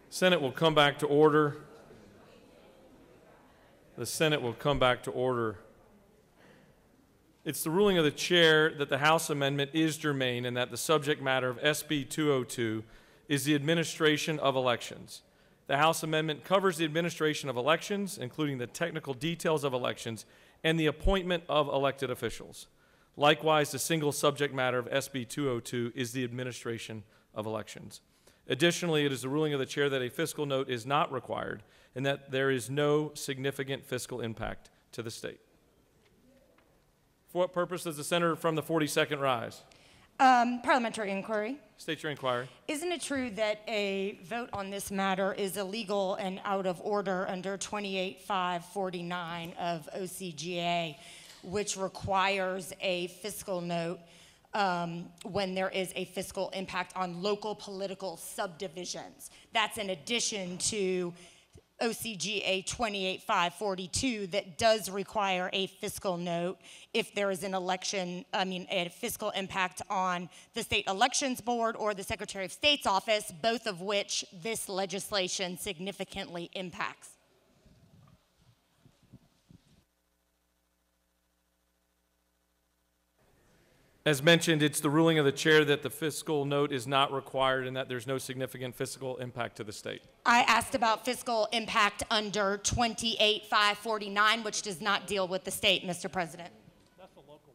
Senate will come back to order. The Senate will come back to order. It's the ruling of the chair that the House amendment is germane and that the subject matter of SB 202 is the administration of elections. The House amendment covers the administration of elections, including the technical details of elections and the appointment of elected officials. Likewise, the single subject matter of SB 202 is the administration of elections. Additionally, it is the ruling of the chair that a fiscal note is not required and that there is no significant fiscal impact to the state. For what purpose does the senator from the 42nd rise? Parliamentary inquiry. State your inquiry. Isn't it true that a vote on this matter is illegal and out of order under 28.549 of OCGA, which requires a fiscal note when there is a fiscal impact on local political subdivisions? That's in addition to OCGA 28.542 that does require a fiscal note if there is an election, a fiscal impact on the State Elections Board or the Secretary of State's office, both of which this legislation significantly impacts. As mentioned, it's the ruling of the chair that the fiscal note is not required and that there's no significant fiscal impact to the state. I asked about fiscal impact under 28.549, which does not deal with the state, Mr. President. That's the local one.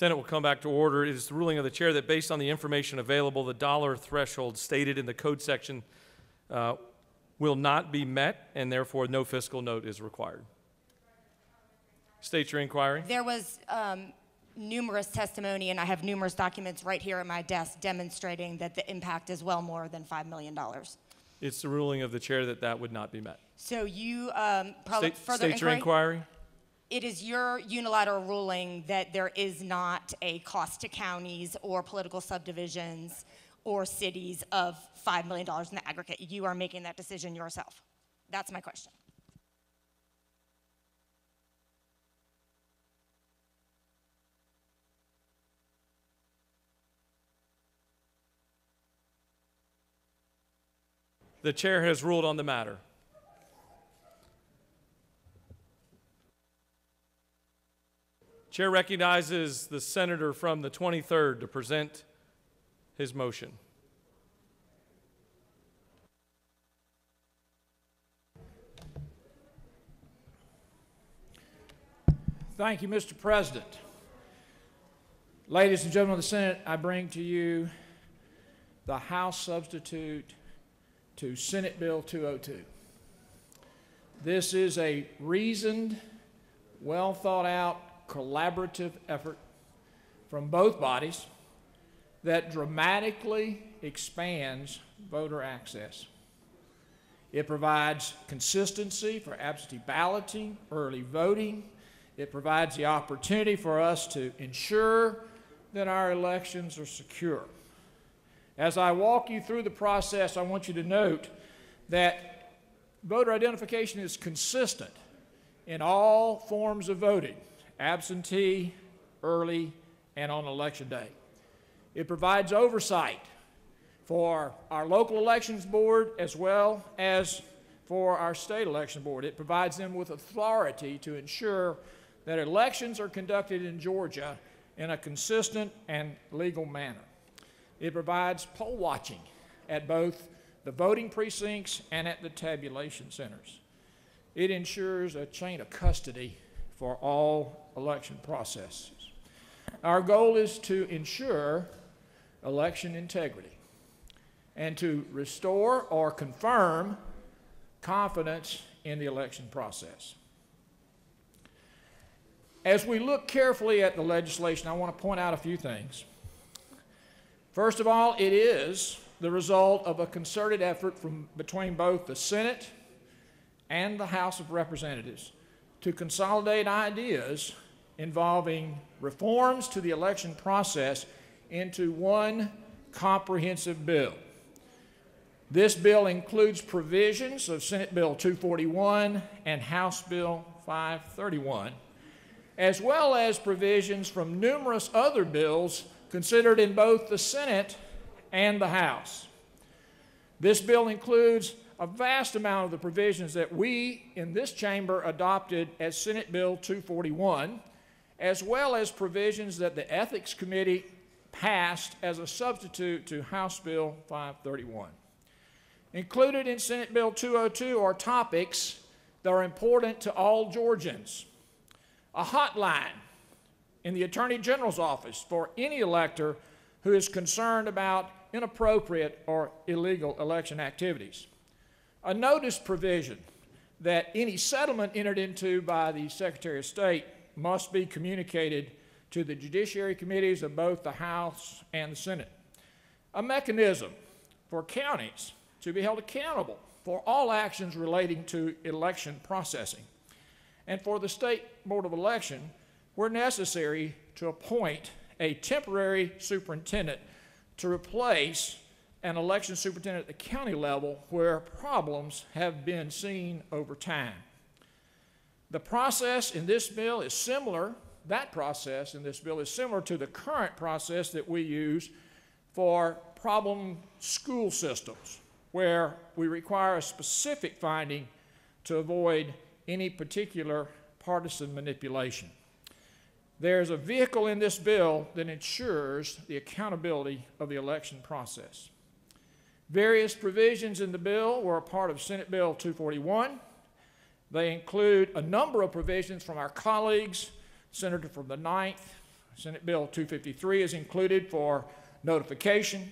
Senate will come back to order. It is the ruling of the chair that based on the information available, the dollar threshold stated in the code section will not be met, and therefore no fiscal note is required. State your inquiry. There was numerous testimony, and I have numerous documents right here at my desk demonstrating that the impact is well more than $5 million. It's the ruling of the chair that that would not be met. So you probably further State your inquiry. It is your unilateral ruling that there is not a cost to counties or political subdivisions or cities of $5 million in the aggregate. You are making that decision yourself. That's my question. The chair has ruled on the matter. Chair recognizes the senator from the 23rd to present his motion. Thank you, Mr. President. Ladies and gentlemen of the Senate, I bring to you the House substitute to Senate Bill 202. This is a reasoned, well thought out, collaborative effort from both bodies that dramatically expands voter access. It provides consistency for absentee balloting, early voting. It provides the opportunity for us to ensure that our elections are secure. As I walk you through the process, I want you to note that voter identification is consistent in all forms of voting, absentee, early, and on election day. It provides oversight for our local elections board as well as for our state election board. It provides them with authority to ensure that elections are conducted in Georgia in a consistent and legal manner. It provides poll watching at both the voting precincts and at the tabulation centers. It ensures a chain of custody for all election processes. Our goal is to ensure election integrity and to restore or confirm confidence in the election process. As we look carefully at the legislation, I want to point out a few things. First of all, it is the result of a concerted effort between both the Senate and the House of Representatives to consolidate ideas involving reforms to the election process into one comprehensive bill. This bill includes provisions of Senate Bill 241 and House Bill 531, as well as provisions from numerous other bills considered in both the Senate and the House. This bill includes a vast amount of the provisions that we in this chamber adopted as Senate Bill 241, as well as provisions that the Ethics Committee passed as a substitute to House Bill 531. Included in Senate Bill 202 are topics that are important to all Georgians. A hotline in the Attorney General's office for any elector who is concerned about inappropriate or illegal election activities. A notice provision that any settlement entered into by the Secretary of State must be communicated to the judiciary committees of both the House and the Senate. A mechanism for counties to be held accountable for all actions relating to election processing, and for the State Board of Election, where necessary, to appoint a temporary superintendent to replace an election superintendent at the county level where problems have been seen over time. The process in this bill is similar, that process in this bill is similar to the current process that we use for problem school systems, where we require a specific finding to avoid any particular partisan manipulation. There's a vehicle in this bill that ensures the accountability of the election process. Various provisions in the bill were a part of Senate Bill 241. They include a number of provisions from our colleagues, Senator from the 9th, Senate Bill 253 is included for notification.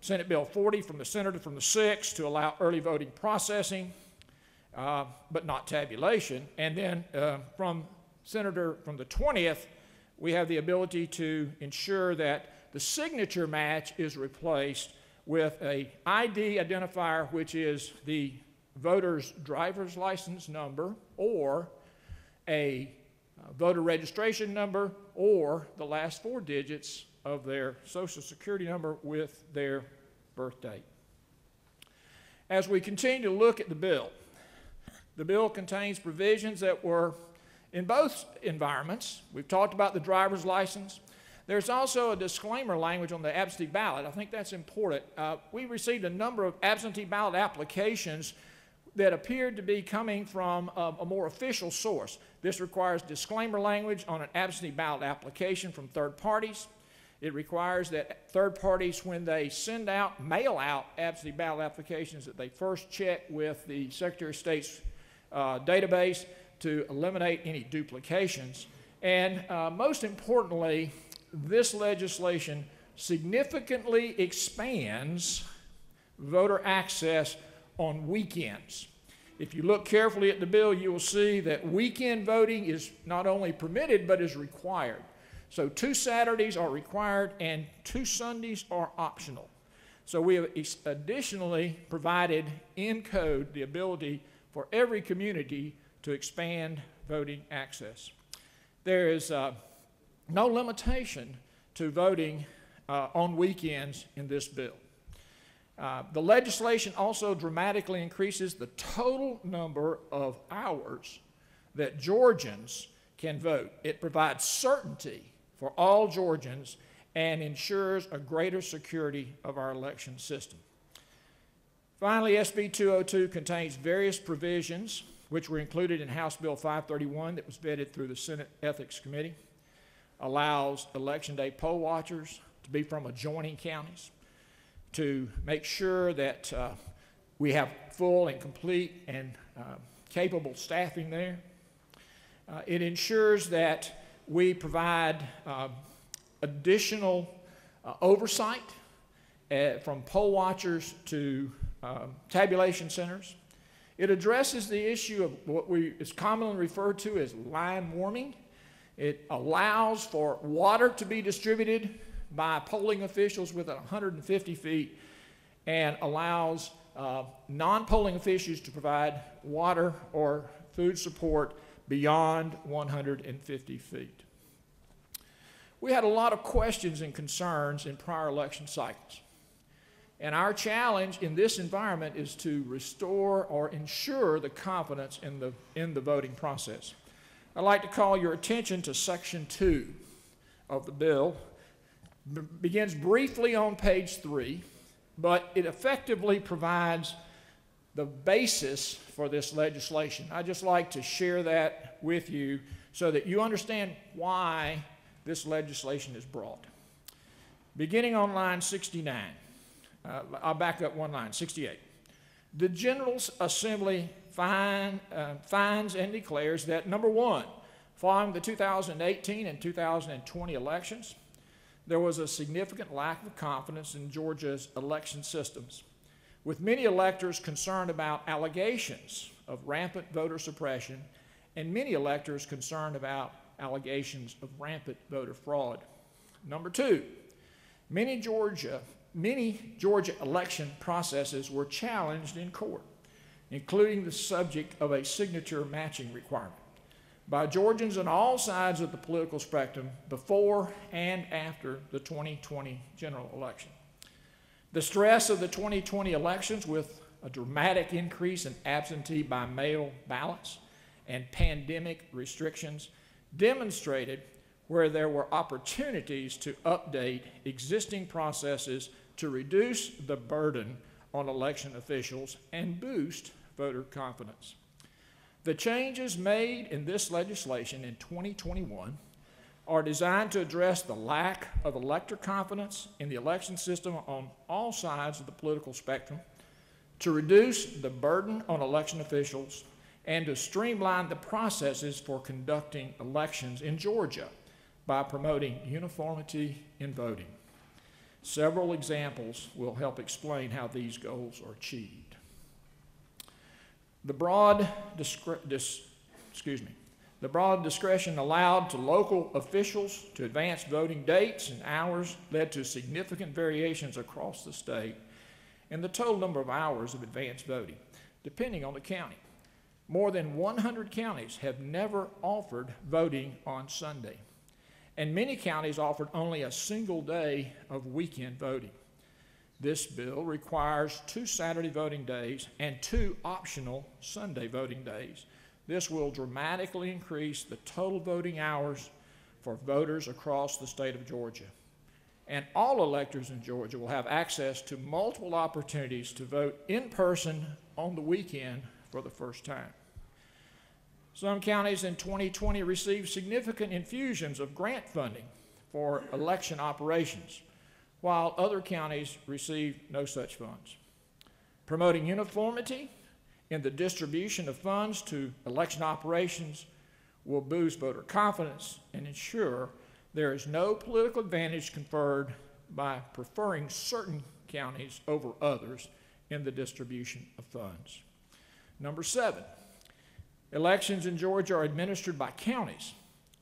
Senate Bill 40 from the senator from the 6th to allow early voting processing, but not tabulation. And then from senator from the 20th, we have the ability to ensure that the signature match is replaced with a ID identifier, which is the voter's driver's license number or a voter registration number or the last 4 digits of their Social Security number with their birth date. As we continue to look at the bill contains provisions that were in both environments. We've talked about the driver's license. There's also a disclaimer language on the absentee ballot. I think that's important. We received a number of absentee ballot applications that appeared to be coming from a more official source. This requires disclaimer language on an absentee ballot application from third parties. It requires that third parties, when they mail out absentee ballot applications, that they first check with the Secretary of State's database to eliminate any duplications. And most importantly, this legislation significantly expands voter access on weekends. If you look carefully at the bill, you will see that weekend voting is not only permitted, but is required. So 2 Saturdays are required and 2 Sundays are optional. So we have additionally provided in code the ability for every community to expand voting access. There is no limitation to voting on weekends in this bill. The legislation also dramatically increases the total number of hours that Georgians can vote. It provides certainty for all Georgians and ensures a greater security of our election system. Finally, SB 202 contains various provisions which were included in House Bill 531 that was vetted through the Senate Ethics Committee, allows Election Day poll watchers to be from adjoining counties, to make sure that we have full and complete and capable staffing there. It ensures that we provide additional oversight from poll watchers to tabulation centers. It addresses the issue of what is commonly referred to as line warming. It allows for water to be distributed by polling officials within 150 feet and allows non-polling officials to provide water or food support beyond 150 feet. We had a lot of questions and concerns in prior election cycles. And our challenge in this environment is to restore or ensure the confidence in the voting process. I'd like to call your attention to Section 2 of the bill. Begins briefly on page 3, but it effectively provides the basis for this legislation. I'd just like to share that with you so that you understand why this legislation is brought. Beginning on line 69, I'll back up one line, 68. The General Assembly finds and declares that, number one, following the 2018 and 2020 elections, there was a significant lack of confidence in Georgia's election systems, with many electors concerned about allegations of rampant voter suppression and many electors concerned about allegations of rampant voter fraud. Number two, many Georgia election processes were challenged in court, including the subject of a signature matching requirement by Georgians on all sides of the political spectrum before and after the 2020 general election. The stress of the 2020 elections, with a dramatic increase in absentee by mail ballots and pandemic restrictions, demonstrated where there were opportunities to update existing processes to reduce the burden on election officials and boost voter confidence. The changes made in this legislation in 2021 are designed to address the lack of elector confidence in the election system on all sides of the political spectrum, to reduce the burden on election officials, and to streamline the processes for conducting elections in Georgia by promoting uniformity in voting. Several examples will help explain how these goals are achieved. The broad discretion allowed to local officials to advance voting dates and hours led to significant variations across the state in the total number of hours of advanced voting, depending on the county. More than 100 counties have never offered voting on Sunday, and many counties offered only a single day of weekend voting. This bill requires 2 Saturday voting days and 2 optional Sunday voting days. This will dramatically increase the total voting hours for voters across the state of Georgia. And all electors in Georgia will have access to multiple opportunities to vote in person on the weekend for the first time. Some counties in 2020 received significant infusions of grant funding for election operations, while other counties received no such funds. Promoting uniformity in the distribution of funds to election operations will boost voter confidence and ensure there is no political advantage conferred by preferring certain counties over others in the distribution of funds. Number 7, elections in Georgia are administered by counties,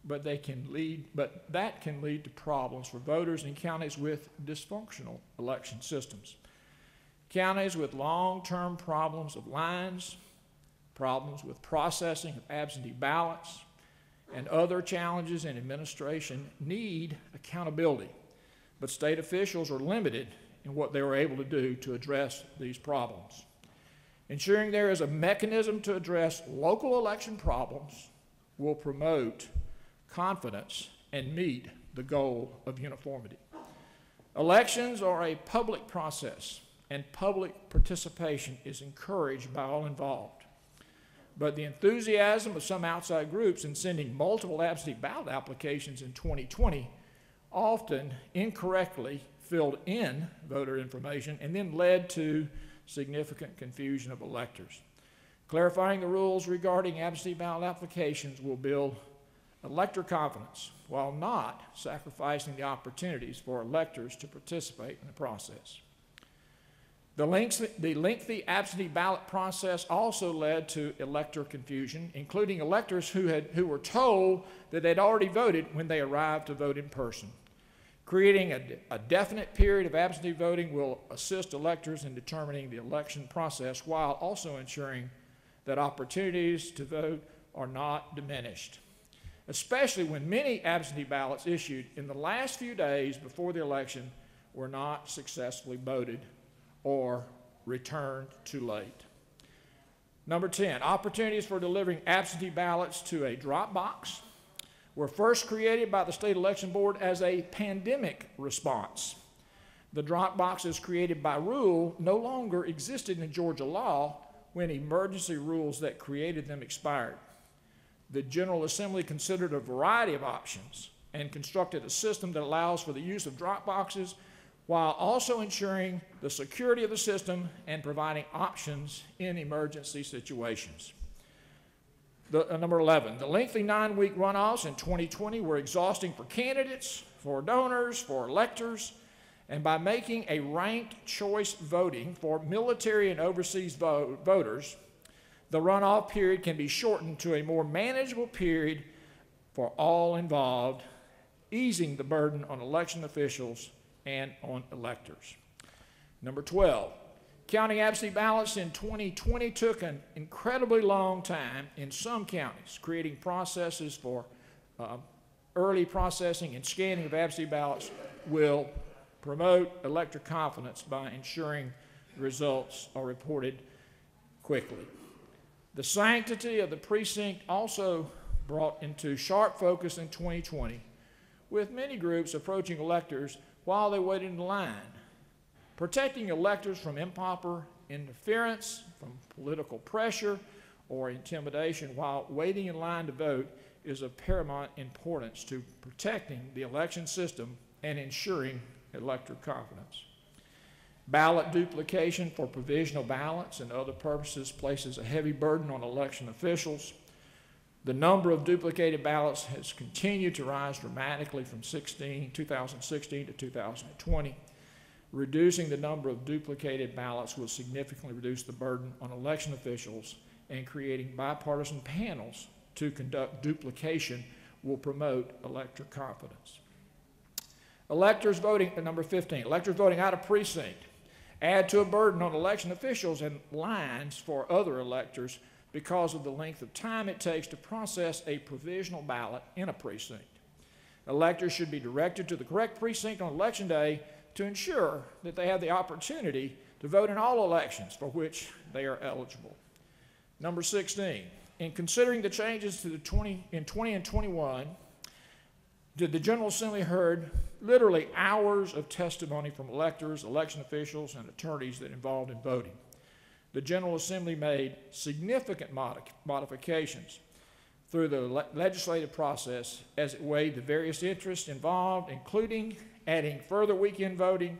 but that can lead to problems for voters in counties with dysfunctional election systems. Counties with long-term problems of lines, problems with processing of absentee ballots, and other challenges in administration need accountability, but state officials are limited in what they are able to do to address these problems. Ensuring there is a mechanism to address local election problems will promote confidence and meet the goal of uniformity. Elections are a public process, and public participation is encouraged by all involved. But the enthusiasm of some outside groups in sending multiple absentee ballot applications in 2020 often incorrectly filled in voter information and then led to significant confusion of electors. Clarifying the rules regarding absentee ballot applications will build elector confidence while not sacrificing the opportunities for electors to participate in the process. The lengthy absentee ballot process also led to elector confusion, including electors who were told that they'd already voted when they arrived to vote in person. Creating a definite period of absentee voting will assist electors in determining the election process while also ensuring that opportunities to vote are not diminished, especially when many absentee ballots issued in the last few days before the election were not successfully voted or returned too late. Number 10, opportunities for delivering absentee ballots to a drop box were first created by the State Election Board as a pandemic response. The drop boxes created by rule no longer existed in Georgia law when emergency rules that created them expired. The General Assembly considered a variety of options and constructed a system that allows for the use of drop boxes while also ensuring the security of the system and providing options in emergency situations. Number 11, the lengthy 9-week runoffs in 2020 were exhausting for candidates, for donors, for electors, and by making a ranked choice voting for military and overseas voters, the runoff period can be shortened to a more manageable period for all involved, easing the burden on election officials and on electors. Number 12, counting absentee ballots in 2020 took an incredibly long time in some counties. Creating processes for early processing and scanning of absentee ballots will promote elector confidence by ensuring the results are reported quickly. The sanctity of the precinct also brought into sharp focus in 2020, with many groups approaching electors while they waited in line. Protecting electors from improper interference, from political pressure or intimidation while waiting in line to vote is of paramount importance to protecting the election system and ensuring elector confidence. Ballot duplication for provisional ballots and other purposes places a heavy burden on election officials. The number of duplicated ballots has continued to rise dramatically from 2016 to 2020. Reducing the number of duplicated ballots will significantly reduce the burden on election officials, and creating bipartisan panels to conduct duplication will promote elector confidence. Electors voting, number 15, electors voting out of precinct add to a burden on election officials and lines for other electors because of the length of time it takes to process a provisional ballot in a precinct. Electors should be directed to the correct precinct on election day to ensure that they have the opportunity to vote in all elections for which they are eligible. Number 16, in considering the changes to the 20 and 21, the General Assembly heard literally hours of testimony from electors, election officials, and attorneys that involved in voting. The General Assembly made significant modifications through the legislative process as it weighed the various interests involved, including adding further weekend voting,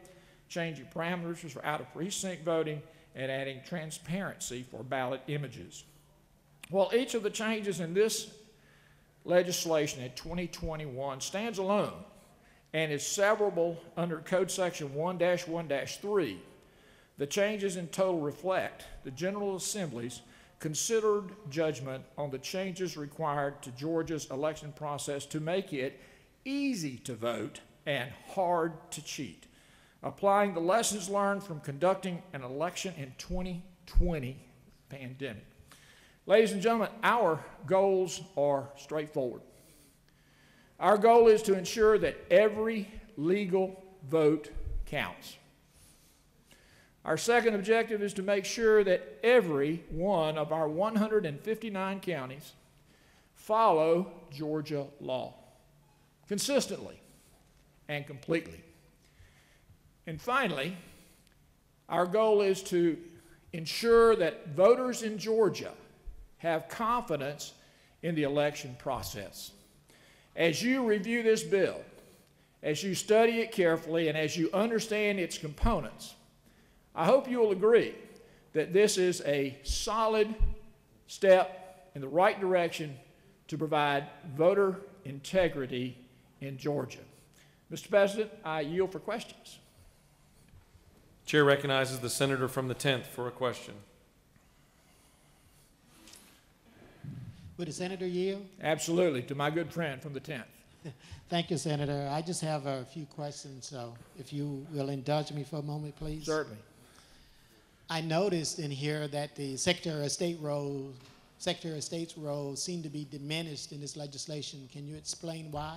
changing parameters for out-of-precinct voting, and adding transparency for ballot images. While each of the changes in this legislation in 2021 stands alone and is severable under Code Section 1-1-3, the changes in total reflect the General Assembly's considered judgment on the changes required to Georgia's election process to make it easy to vote and hard to cheat, applying the lessons learned from conducting an election in 2020 pandemic. Ladies and gentlemen, our goals are straightforward. Our goal is to ensure that every legal vote counts. Our second objective is to make sure that every one of our 159 counties follow Georgia law consistently and completely. And finally, our goal is to ensure that voters in Georgia have confidence in the election process. As you review this bill, as you study it carefully, and as you understand its components, I hope you will agree that this is a solid step in the right direction to provide voter integrity in Georgia. Mr. President, I yield for questions. Chair recognizes the senator from the 10th for a question. Would the senator yield? Absolutely, to my good friend from the 10th. Thank you, Senator. I just have a few questions, so if you will indulge me for a moment, please. Certainly. I noticed in here that the Secretary of State's role seemed to be diminished in this legislation. Can you explain why?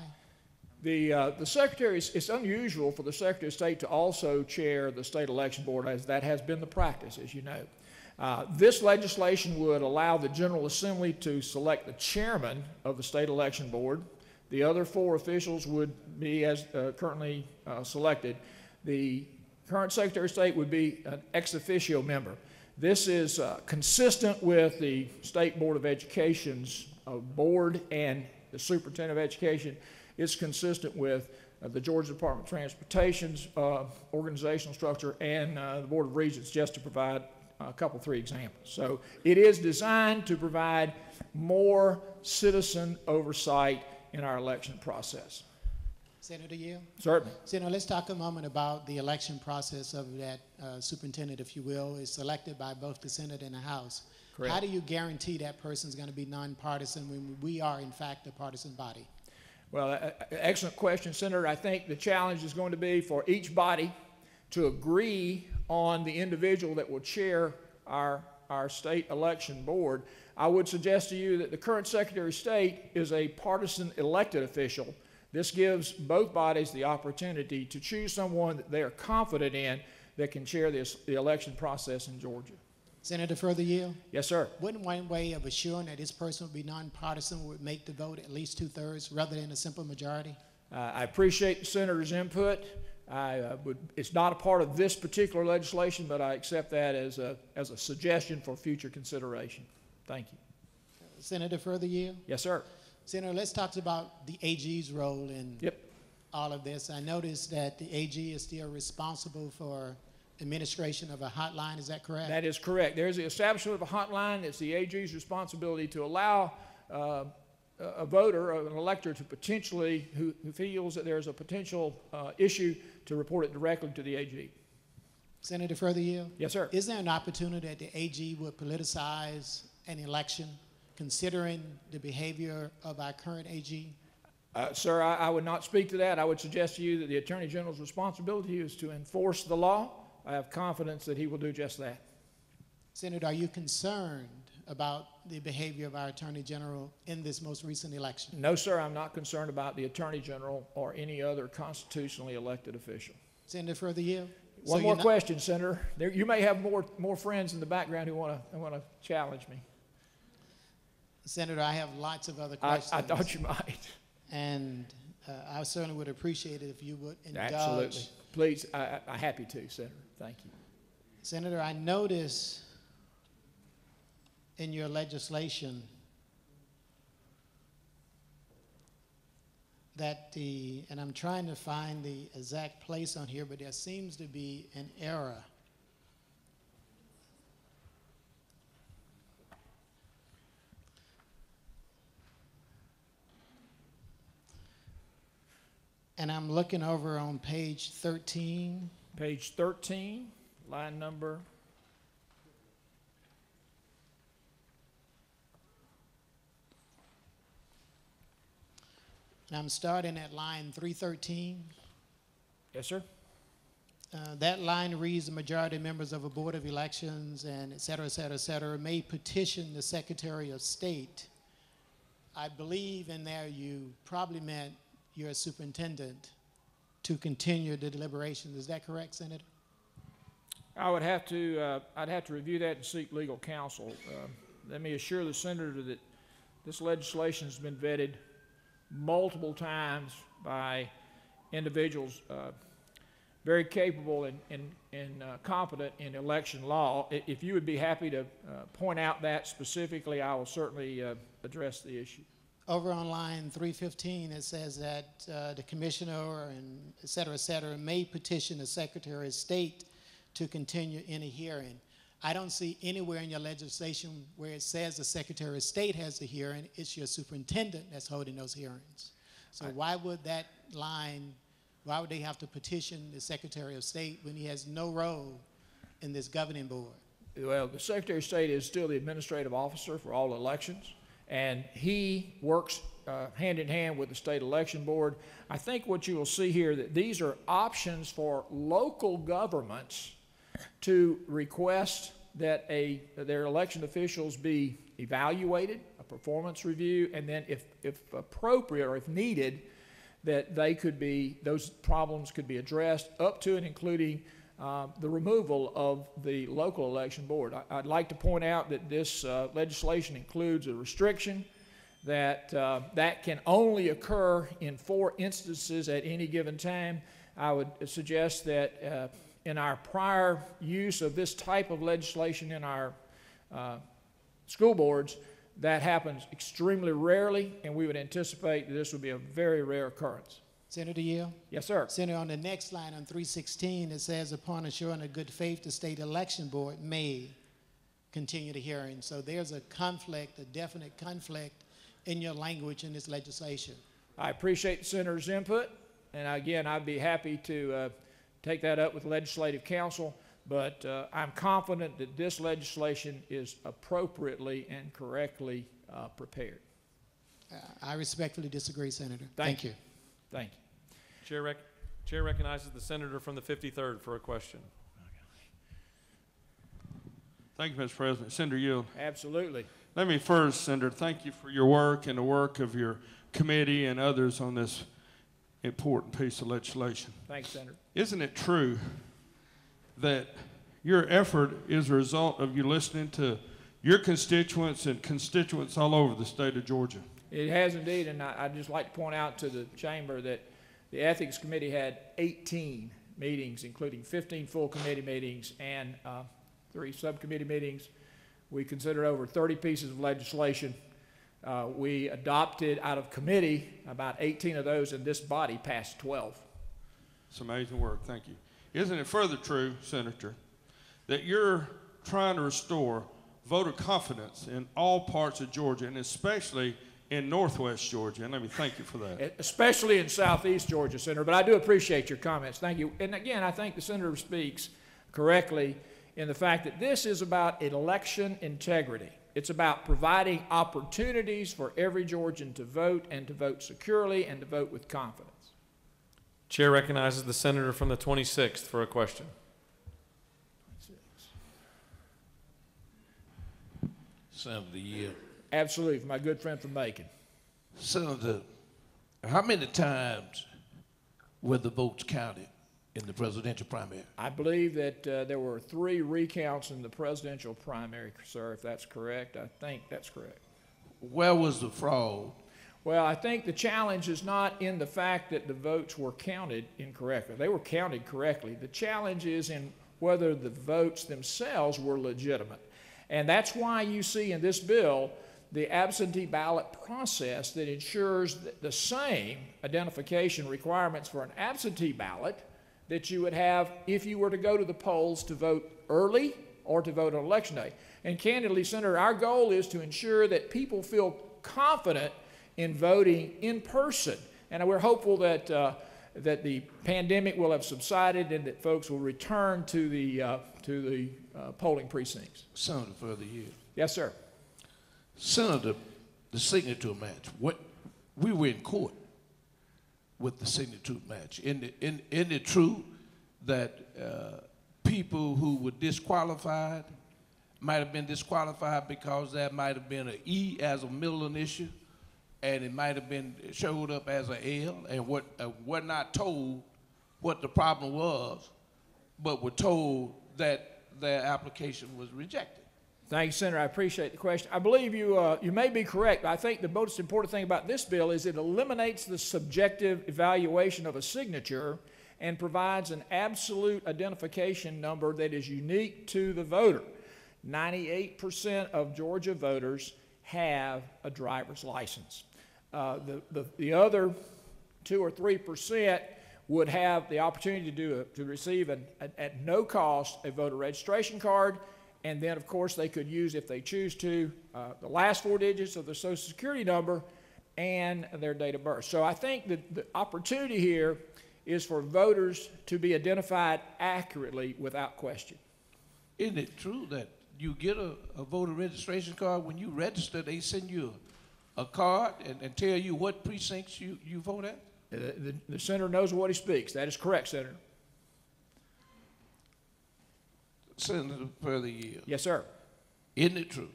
The Secretary, it's unusual for the Secretary of State to also chair the State Election Board, as that has been the practice, as you know. This legislation would allow the General Assembly to select the chairman of the State Election Board. The other 4 officials would be as currently selected. The current Secretary of State would be an ex officio member. This is consistent with the State Board of Education's board and the Superintendent of Education. It's consistent with the Georgia Department of Transportation's organizational structure and the Board of Regents, just to provide a couple, 3 examples. So it is designed to provide more citizen oversight in our election process. Senator Yield? Certainly. Senator, let's talk a moment about the election process of that superintendent, if you will, is selected by both the Senate and the House. Correct. How do you guarantee that person is going to be nonpartisan when we are, in fact, a partisan body? Well, excellent question, Senator. I think the challenge is going to be for each body to agree on the individual that will chair our state election board. I would suggest to you that the current Secretary of State is a partisan elected official. This gives both bodies the opportunity to choose someone that they are confident in that can chair the election process in Georgia. Senator, further yield? Yes, sir. Wouldn't one way of assuring that this person would be nonpartisan would make the vote at least 2/3 rather than a simple majority? I appreciate the Senator's input. It's not a part of this particular legislation, but I accept that as a suggestion for future consideration. Thank you. Senator, further yield? Yes, sir. Senator, let's talk about the AG's role in all of this. I noticed that the AG is still responsible for administration of a hotline. Is that correct? That is correct. There's the establishment of a hotline. It's the AG's responsibility to allow a voter, an elector, to potentially, who feels that there's a potential issue, to report it directly to the AG. Senator Furtherhill? Yes, sir. Is there an opportunity that the AG would politicize an election, considering the behavior of our current AG? Sir, I would not speak to that. I would suggest to you that the Attorney General's responsibility is to enforce the law. I have confidence that he will do just that. Senator, are you concerned about the behavior of our Attorney General in this most recent election? No, sir, I'm not concerned about the Attorney General or any other constitutionally elected official. Senator Furtherhill? One more question, Senator. You may have more friends in the background who want to challenge me. Senator, I have lots of other questions. I thought you might. And I certainly would appreciate it if you would indulge. Absolutely. Please, I'm happy to, Senator. Thank you. Senator, I notice in your legislation that and I'm trying to find the exact place on here, but there seems to be an error. And I'm looking over on page 13. Page 13, line number. And I'm starting at line 313. Yes, sir. That line reads, the majority of members of a board of elections and et cetera, may petition the Secretary of State. I believe in there you probably meant your superintendent to continue the deliberations. Is that correct, Senator? I would have to, I'd have to review that and seek legal counsel. Let me assure the Senator that this legislation has been vetted multiple times by individuals very capable and competent in election law. If you would be happy to point out that specifically, I will certainly address the issue. Over on line 315, it says that the commissioner and et cetera, may petition the Secretary of State to continue any hearing. I don't see anywhere in your legislation where it says the Secretary of State has the hearing. It's your superintendent that's holding those hearings. So why would that line, why would they have to petition the Secretary of State when he has no role in this governing board? Well, the Secretary of State is still the administrative officer for all elections, and he works hand in hand with the state election board. I think what you will see here, that these are options for local governments to request that their election officials be evaluated, a performance review, and then if appropriate or if needed, that those problems could be addressed up to and including the removal of the local election board. I'd like to point out that this legislation includes a restriction that that can only occur in 4 instances at any given time. I would suggest that in our prior use of this type of legislation in our school boards, that happens extremely rarely, and we would anticipate that this would be a very rare occurrence. Senator Yield? Yes, sir. Senator, on the next line on 316, it says, upon assuring of good faith, the state election board may continue the hearing. So there's a conflict, a definite conflict in your language in this legislation. I appreciate the Senator's input, and again, I'd be happy to take that up with legislative counsel, but I'm confident that this legislation is appropriately and correctly prepared. I respectfully disagree, Senator. Thank you. Thank you. Chair recognizes the senator from the 53rd for a question. Thank you, Mr. President. Senator Yield. Absolutely. Let me first, Senator, thank you for your work and the work of your committee and others on this important piece of legislation. Thanks, Senator. Isn't it true that your effort is a result of you listening to your constituents and constituents all over the state of Georgia? It has indeed, and I'd just like to point out to the chamber that the Ethics Committee had 18 meetings, including 15 full committee meetings and 3 subcommittee meetings. We considered over 30 pieces of legislation. We adopted out of committee about 18 of those, and this body passed 12. It's amazing work. Thank you. Isn't it further true, Senator, that you're trying to restore voter confidence in all parts of Georgia, and especially in northwest Georgia, and let me thank you for that. Especially in southeast Georgia, Senator, but I do appreciate your comments. Thank you. And again, I think the Senator speaks correctly in the fact that this is about election integrity. It's about providing opportunities for every Georgian to vote and to vote securely and to vote with confidence. Chair recognizes the senator from the 26th for a question. Senator Yield. Absolutely, my good friend from Macon. Senator, how many times were the votes counted in the presidential primary? I believe that there were 3 recounts in the presidential primary, sir, if that's correct. I think that's correct. Where was the fraud? Well, I think the challenge is not in the fact that the votes were counted incorrectly. They were counted correctly. The challenge is in whether the votes themselves were legitimate. And that's why you see in this bill the absentee ballot process that ensures that the same identification requirements for an absentee ballot that you would have if you were to go to the polls to vote early or to vote on election day. And candidly, Senator, our goal is to ensure that people feel confident in voting in person. And we're hopeful that, that the pandemic will have subsided and that folks will return to the polling precincts. Senator, further here. Yes, sir. Senator, the signature match. We were in court with the signature match. Isn't it true that people who were disqualified might have been disqualified because there might have been an E as a middle initial, and it might have been showed up as an L, and were not told what the problem was, but were told that their application was rejected? Thank you, Senator. I appreciate the question. I believe you may be correct. I think the most important thing about this bill is it eliminates the subjective evaluation of a signature and provides an absolute identification number that is unique to the voter. 98% of Georgia voters have a driver's license. The other 2 or 3% would have the opportunity to receive at no cost a voter registration card, and then of course they could use, if they choose to, the last 4 digits of their Social Security number and their date of birth. So I think that the opportunity here is for voters to be identified accurately without question. Isn't it true that you get a voter registration card when you register, they send you a card and tell you what precincts you vote at? The senator knows what he speaks. That is correct, Senator. Senator, further yield. Yes, sir. Isn't it true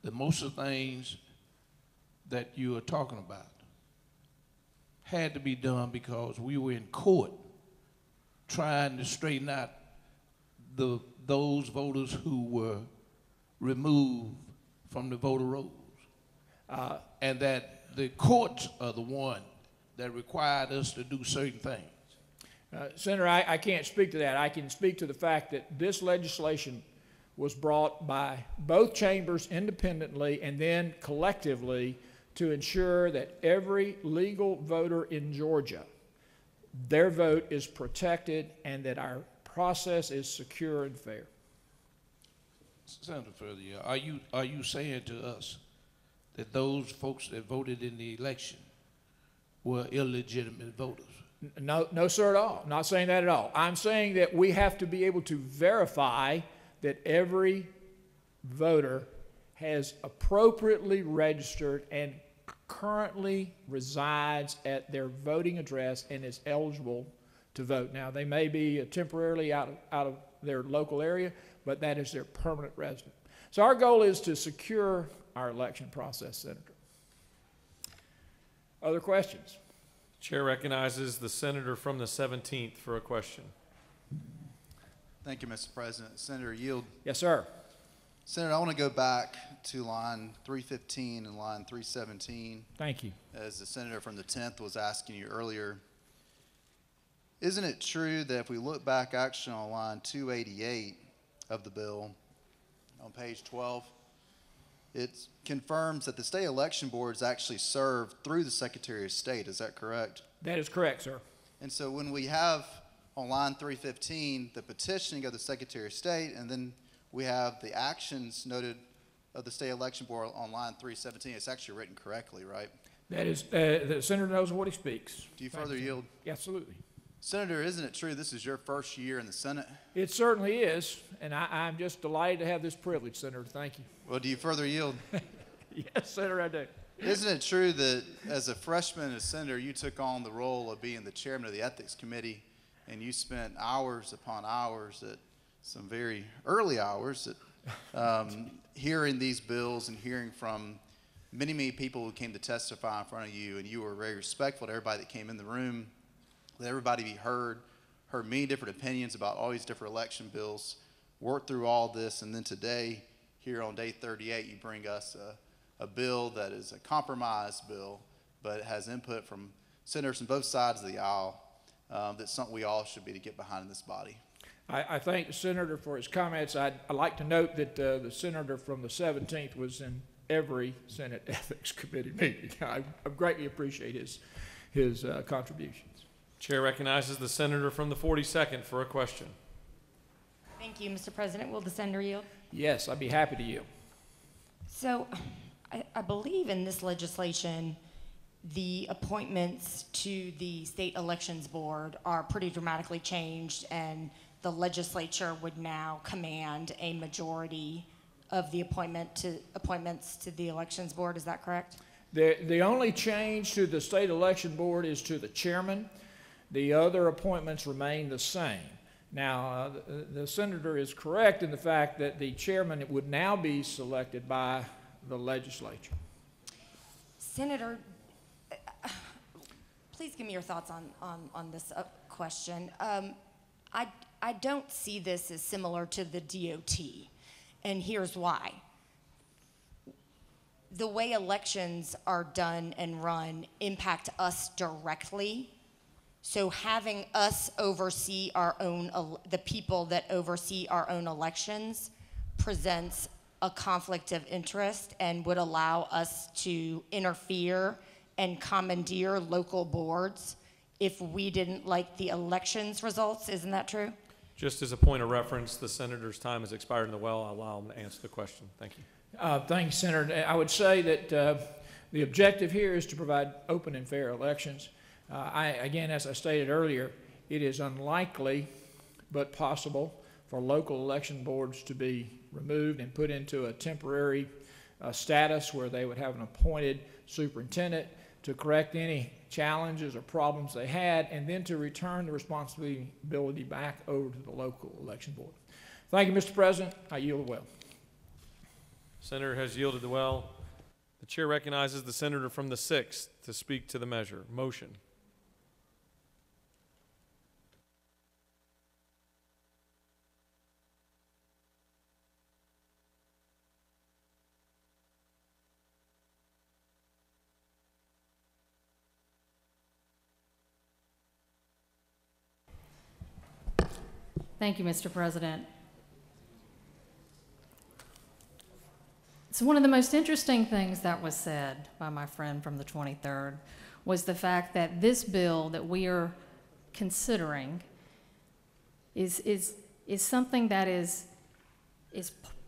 that most of the things that you are talking about had to be done because we were in court trying to straighten out those voters who were removed from the voter rolls, and that the courts are the one that required us to do certain things? Senator, I can't speak to that. I can speak to the fact that this legislation was brought by both chambers independently and then collectively to ensure that every legal voter in Georgia, their vote is protected and that our process is secure and fair. Senator, further, are you saying to us that those folks that voted in the election were illegitimate voters? No, sir, at all. I'm not saying that at all. I'm saying that we have to be able to verify that every voter has appropriately registered and currently resides at their voting address and is eligible to vote. Now, they may be temporarily out of their local area, but that is their permanent resident. So our goal is to secure our election process, Senator. Other questions? Chair recognizes the senator from the 17th for a question. Thank you, Mr. President. Senator Yield. Yes, sir. Senator, I want to go back to line 315 and line 317. Thank you. As the senator from the 10th was asking you earlier, isn't it true that if we look back actually on line 288 of the bill on page 12, it confirms that the state election board is actually served through the Secretary of State. Is that correct? That is correct, sir. And so when we have on line 315 the petitioning of the Secretary of State, and then we have the actions noted of the state election board on line 317. It's actually written correctly, right? That is, the senator knows what he speaks. Do you further yield? Absolutely. Senator, isn't it true this is your first year in the Senate? It certainly is, and I'm just delighted to have this privilege, Senator. Thank you. Well, do you further yield? Yes, Senator, I do. Isn't it true that as a freshman as senator, you took on the role of being the chairman of the Ethics Committee, and you spent hours upon hours at some very early hours at hearing these bills and hearing from many, many people who came to testify in front of you, and you were very respectful to everybody that came in the room, let everybody be heard many different opinions about all these different election bills, worked through all this, and then today, here on day 38, you bring us a bill that is a compromise bill, but it has input from senators on both sides of the aisle. That's something we all should be to get behind in this body. I thank the senator for his comments. I'd like to note that the senator from the 17th was in every Senate Ethics Committee meeting. I greatly appreciate his contributions. Chair recognizes the senator from the 42nd for a question. Thank you, Mr. President. Will the senator yield? Yes, I'd be happy to yield. So I believe in this legislation, the appointments to the State Elections Board are pretty dramatically changed, and the legislature would now command a majority of the appointments to the Elections Board. Is that correct? The only change to the State Election Board is to the chairman. The other appointments remain the same. Now, the senator is correct in the fact that the chairman would now be selected by the legislature. Senator, please give me your thoughts on this question. I don't see this as similar to the DOT, and here's why. The way elections are done and run impact us directly. So having us oversee our own, the people that oversee our own elections presents a conflict of interest and would allow us to interfere and commandeer local boards if we didn't like the elections results. Isn't that true? Just as a point of reference, the senator's time has expired in the well. I'll allow him to answer the question. Thank you. Thank you, Senator. I would say that the objective here is to provide open and fair elections. Again, as I stated earlier, it is unlikely but possible for local election boards to be removed and put into a temporary status where they would have an appointed superintendent to correct any challenges or problems they had, and then to return the responsibility back over to the local election board. Thank you, Mr. President. I yield the well. Senator has yielded the well. The chair recognizes the senator from the 6th to speak to the measure. Motion. Thank you, Mr. President. So one of the most interesting things that was said by my friend from the 23rd was the fact that this bill that we are considering is something that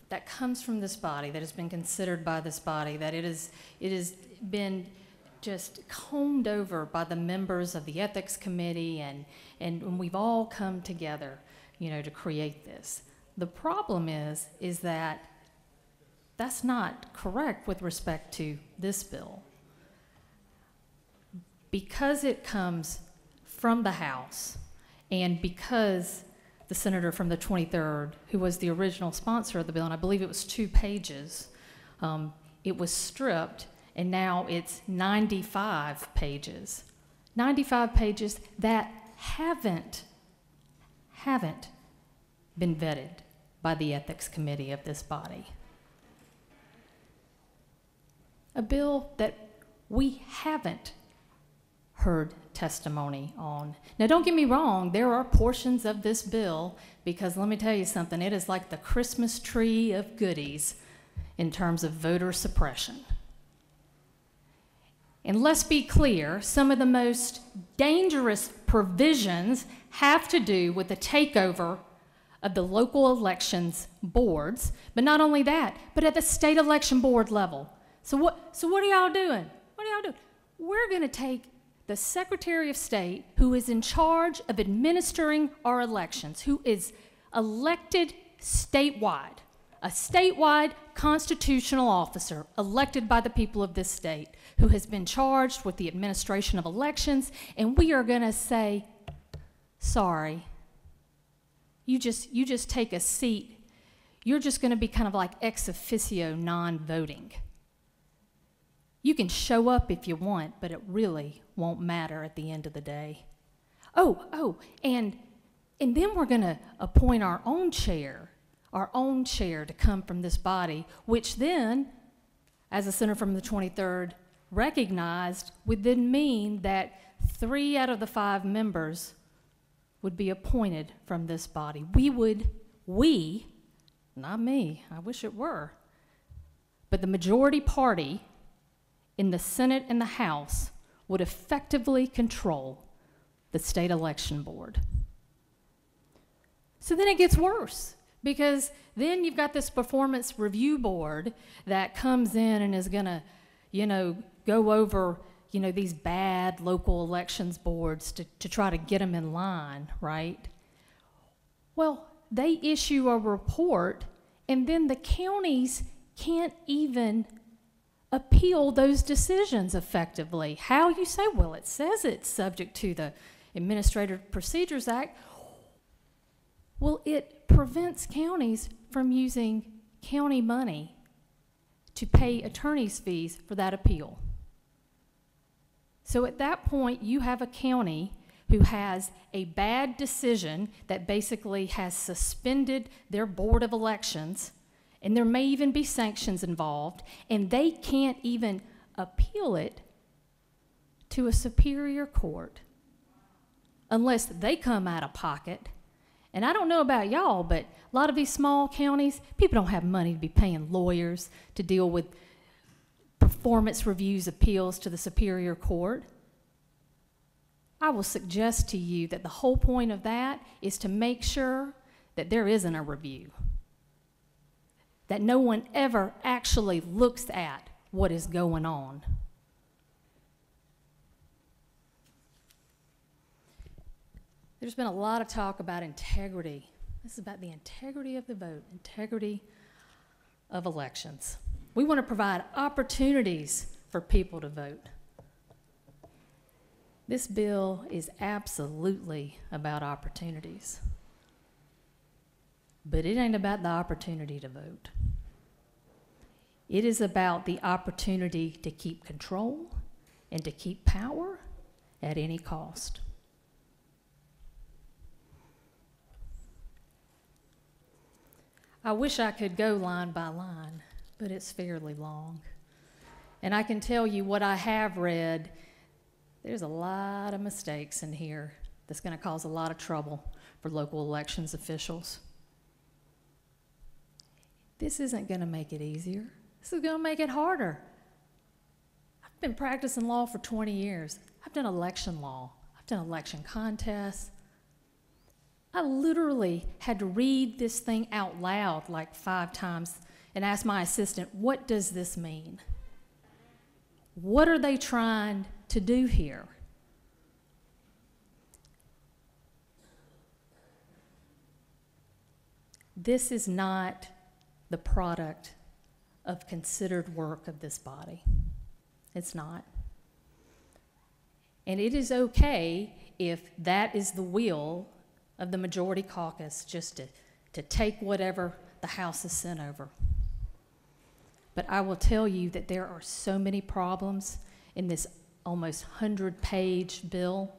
that comes from this body, that has been considered by this body, that it has been just combed over by the members of the Ethics Committee, and we've all come together, to create this. The problem is that that's not correct with respect to this bill. Because it comes from the House, and because the senator from the 23rd, who was the original sponsor of the bill, and I believe it was 2 pages, it was stripped, and now it's 95 pages. 95 pages that haven't been vetted by the Ethics Committee of this body. A bill that we haven't heard testimony on. Now, don't get me wrong, there are portions of this bill, because let me tell you something, it is like the Christmas tree of goodies in terms of voter suppression. And let's be clear, some of the most dangerous provisions have to do with the takeover of the local elections boards, but not only that, but at the state election board level. So what are y'all doing? What are y'all doing? We're going to take the Secretary of State, who is in charge of administering our elections, who is elected statewide, a statewide constitutional officer elected by the people of this state, who has been charged with the administration of elections, and we are going to say, sorry, you just take a seat. You're just going to be kind of like ex officio non-voting. You can show up if you want, but it really won't matter at the end of the day. And then we're going to appoint our own chair to come from this body, which then, as the Senator from the 23rd recognized, would then mean that 3 out of the 5 members would be appointed from this body. We, not me, I wish it were, but the majority party in the Senate and the House would effectively control the state election board. So then it gets worse, because then you've got this performance review board that comes in and is gonna, go over, these bad local elections boards to try to get them in line, right? Well, they issue a report, and then the counties can't even appeal those decisions effectively. How? You say, well, it says it's subject to the Administrative Procedures Act. Well, it prevents counties from using county money to pay attorney's fees for that appeal. So at that point, you have a county who has a bad decision that basically has suspended their board of elections, and there may even be sanctions involved, and they can't even appeal it to a superior court unless they come out of pocket. And I don't know about y'all, but a lot of these small counties, people don't have money to be paying lawyers to deal with performance reviews appeals to the superior court. I will suggest to you that the whole point of that is to make sure that there isn't a review, that no one ever actually looks at what is going on. There's been a lot of talk about integrity. This is about the integrity of the vote, integrity of elections. We want to provide opportunities for people to vote. This bill is absolutely about opportunities. But it ain't about the opportunity to vote. It is about the opportunity to keep control and to keep power at any cost. I wish I could go line by line, but it's fairly long. And I can tell you what I have read, there's a lot of mistakes in here that's going to cause a lot of trouble for local elections officials. This isn't going to make it easier. This is going to make it harder. I've been practicing law for 20 years. I've done election law. I've done election contests. I literally had to read this thing out loud like 5 times and ask my assistant, what does this mean? What are they trying to do here? This is not the product of considered work of this body. It's not. And it is okay if that is the will of the majority caucus, just to take whatever the House has sent over. But I will tell you that there are so many problems in this almost 100-page bill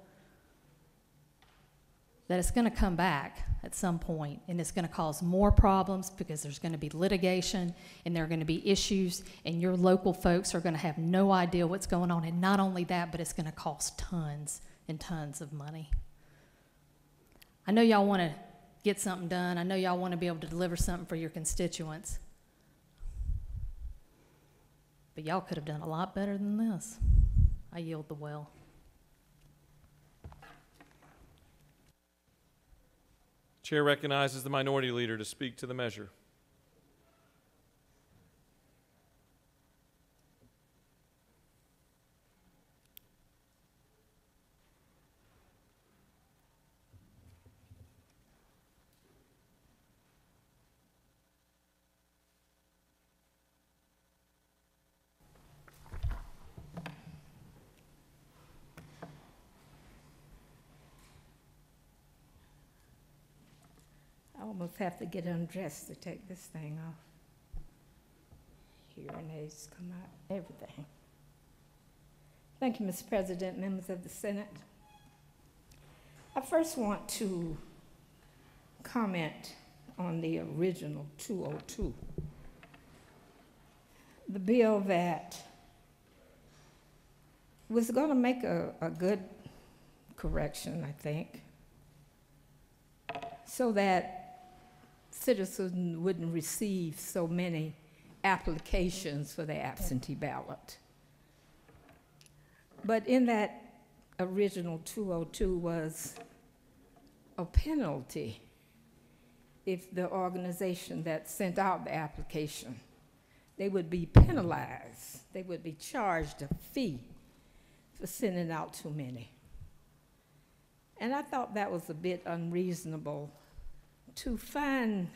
that it's going to come back at some point, and it's going to cause more problems because there's going to be litigation and there are going to be issues, and your local folks are going to have no idea what's going on. And not only that, but it's going to cost tons and tons of money. I know y'all want to get something done. I know y'all want to be able to deliver something for your constituents. But y'all could have done a lot better than this. I yield the well. Chair recognizes the Minority Leader to speak to the measure. I almost have to get undressed to take this thing off. Hearing aids come out, everything. Thank you, Mr. President, members of the Senate. I first want to comment on the original 202. The bill that was going to make a good correction, I think, so that citizens wouldn't receive so many applications for their absentee ballot. But in that original 202 was a penalty if the organization that sent out the application, they would be penalized. They would be charged a fee for sending out too many. And I thought that was a bit unreasonable to find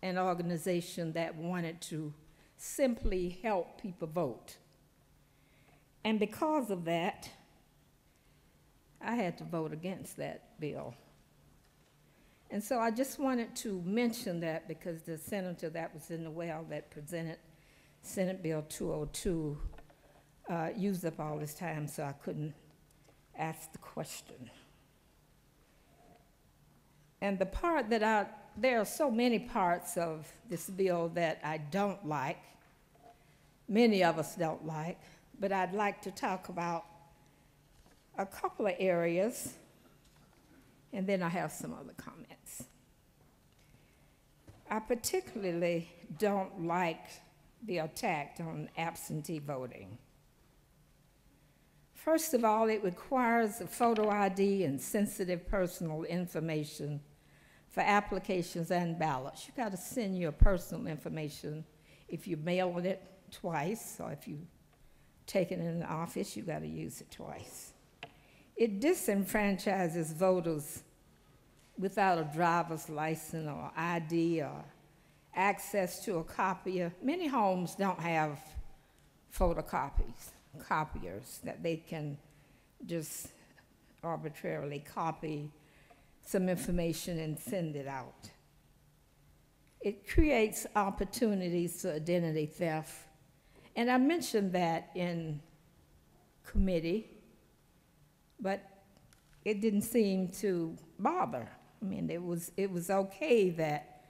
an organization that wanted to simply help people vote. And because of that, I had to vote against that bill. And so I just wanted to mention that because the senator that was in the well that presented Senate Bill 202 used up all his time, so I couldn't ask the question. And the part that there are so many parts of this bill that I don't like, many of us don't like, but I'd like to talk about a couple of areas, and then I have some other comments. I particularly don't like the attack on absentee voting. First of all, it requires a photo ID and sensitive personal information for applications and ballots. You got to send your personal information if you mailed it twice, or if you take it in the office, you got to use it twice. It disenfranchises voters without a driver's license or ID or access to a copier. Many homes don't have copiers that they can just arbitrarily copy some information and send it out. It creates opportunities for identity theft. And I mentioned that in committee, but it didn't seem to bother. I mean, it was okay that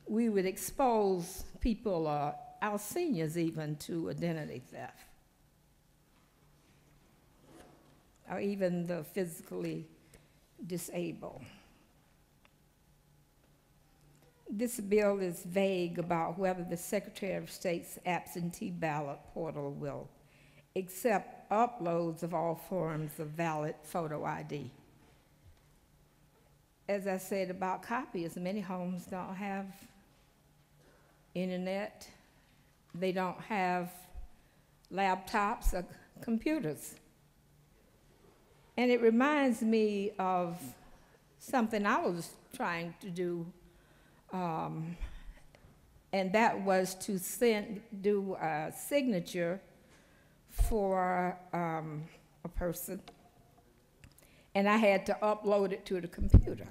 we would expose people, our seniors even, to identity theft, or even the physically disabled. This bill is vague about whether the Secretary of State's absentee ballot portal will accept uploads of all forms of valid photo ID. As I said about copiers, many homes don't have internet. They don't have laptops or computers. And it reminds me of something I was trying to do, and that was to do a signature for a person, and I had to upload it to the computer.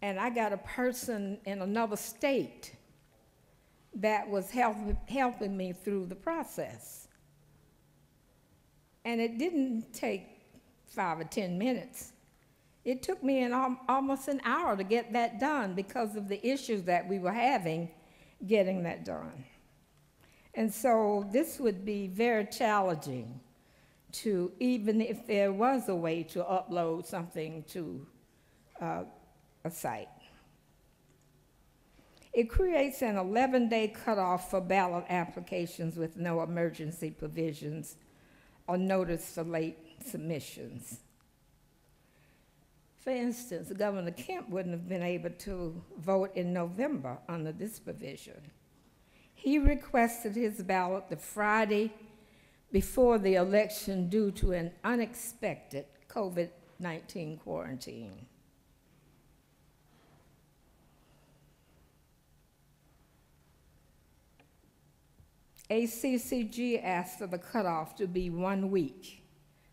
And I got a person in another state that was helping me through the process. And it didn't take 5 or 10 minutes. It took me almost an hour to get that done because of the issues that we were having getting that done. And so this would be very challenging to, even if there was a way to upload something to a site. It creates an 11-day cutoff for ballot applications with no emergency provisions or notice for late submissions. For instance, Governor Kemp wouldn't have been able to vote in November under this provision. He requested his ballot the Friday before the election due to an unexpected COVID-19 quarantine. ACCG asked for the cutoff to be 1 week,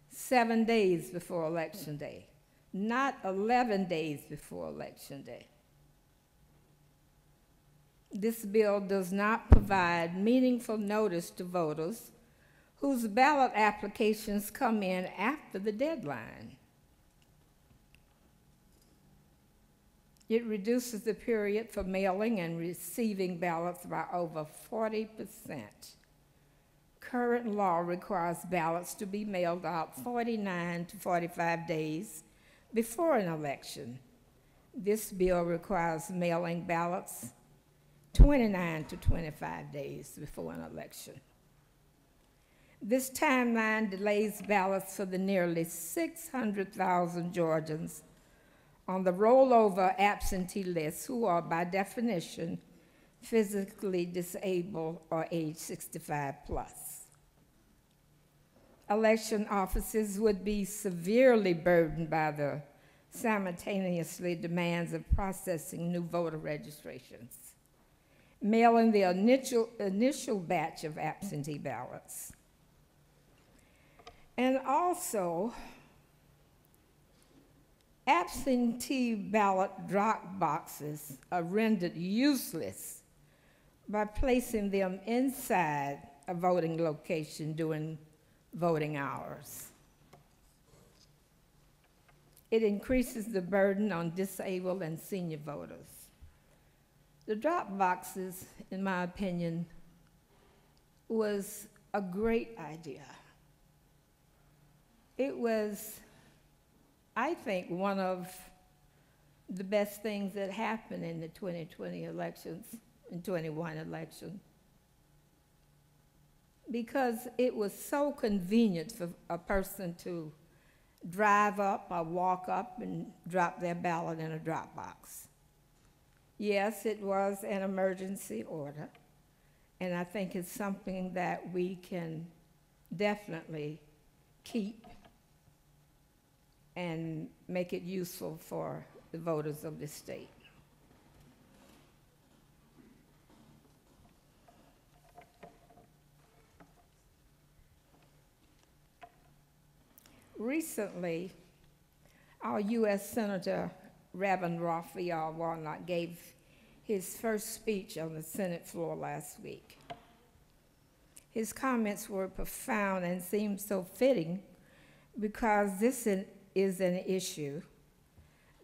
7 days before Election Day, not 11 days before Election Day. This bill does not provide meaningful notice to voters whose ballot applications come in after the deadline. It reduces the period for mailing and receiving ballots by over 40%. Current law requires ballots to be mailed out 49 to 45 days before an election. This bill requires mailing ballots 29 to 25 days before an election. This timeline delays ballots for the nearly 600,000 Georgians on the rollover absentee list who are, by definition, physically disabled or age 65 plus. Election offices would be severely burdened by the simultaneously demands of processing new voter registrations, mailing the initial batch of absentee ballots, and also absentee ballot drop boxes are rendered useless by placing them inside a voting location during voting hours. It increases the burden on disabled and senior voters. The drop boxes, in my opinion, was a great idea. It was, I think, one of the best things that happened in the 2020 elections, in 21 election, because it was so convenient for a person to drive up or walk up and drop their ballot in a drop box. Yes, it was an emergency order, and I think it's something that we can definitely keep and make it useful for the voters of this state. Recently, our U.S. Senator Reverend Raphael Warnock gave his first speech on the Senate floor last week. His comments were profound and seemed so fitting because this is an issue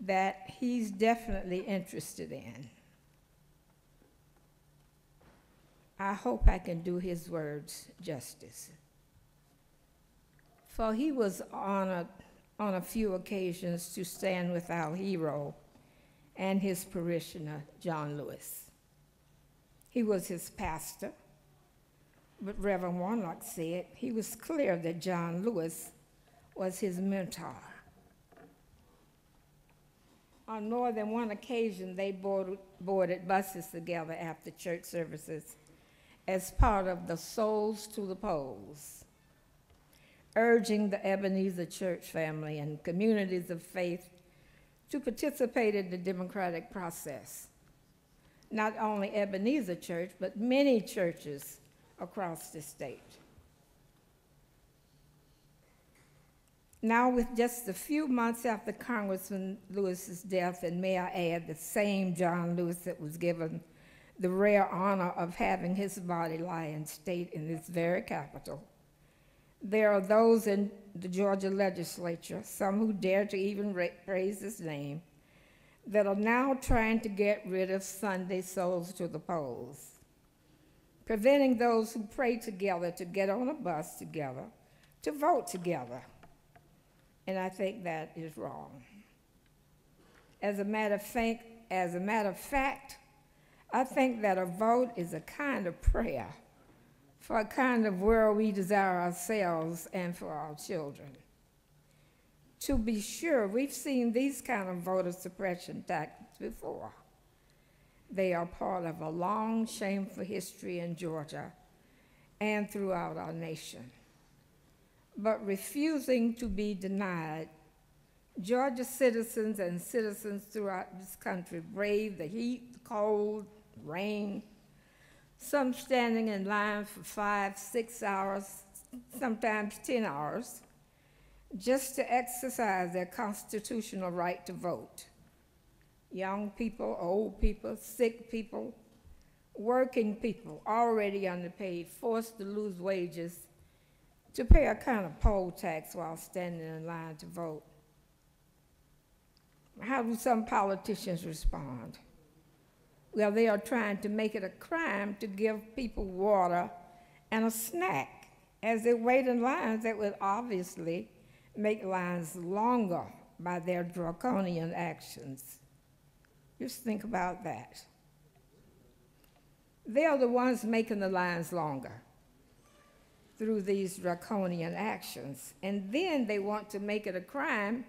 that he's definitely interested in. I hope I can do his words justice. For he was honored on a few occasions to stand with our hero and his parishioner, John Lewis. He was his pastor, but Reverend Warnock said he was clear that John Lewis was his mentor. On more than one occasion, they boarded buses together after church services as part of the Souls to the Polls, urging the Ebenezer Church family and communities of faith to participate in the democratic process. Not only Ebenezer Church, but many churches across the state. Now, with just a few months after Congressman Lewis's death, and may I add, the same John Lewis that was given the rare honor of having his body lie in state in this very Capitol, there are those in the Georgia legislature, some who dare to even praise his name, that are now trying to get rid of Sunday Souls to the Polls, preventing those who pray together to get on a bus together, to vote together. And I think that is wrong. As a matter of fact, I think that a vote is a kind of prayer for a kind of world we desire ourselves and for our children. To be sure, we've seen these kind of voter suppression tactics before. They are part of a long, shameful history in Georgia and throughout our nation. But refusing to be denied, Georgia citizens and citizens throughout this country brave the heat, the cold, rain, some standing in line for 5, 6 hours, sometimes 10 hours, just to exercise their constitutional right to vote. Young people, old people, sick people, working people, already underpaid, forced to lose wages, to pay a kind of poll tax while standing in line to vote. How do some politicians respond? Well, they are trying to make it a crime to give people water and a snack as they wait in lines that would obviously make lines longer by their draconian actions. Just think about that. They are the ones making the lines longer through these draconian actions. And then they want to make it a crime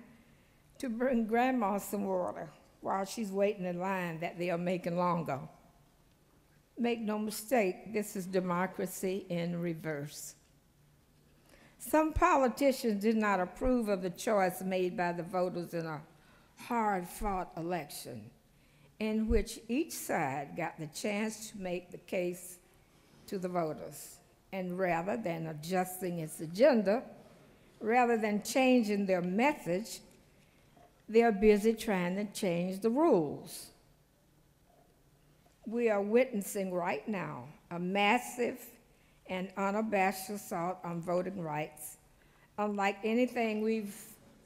to bring grandma some water while she's waiting in line that they are making longer. Make no mistake, this is democracy in reverse. Some politicians did not approve of the choice made by the voters in a hard-fought election in which each side got the chance to make the case to the voters. And rather than adjusting its agenda, rather than changing their message, they're busy trying to change the rules. We are witnessing right now a massive and unabashed assault on voting rights, unlike anything we've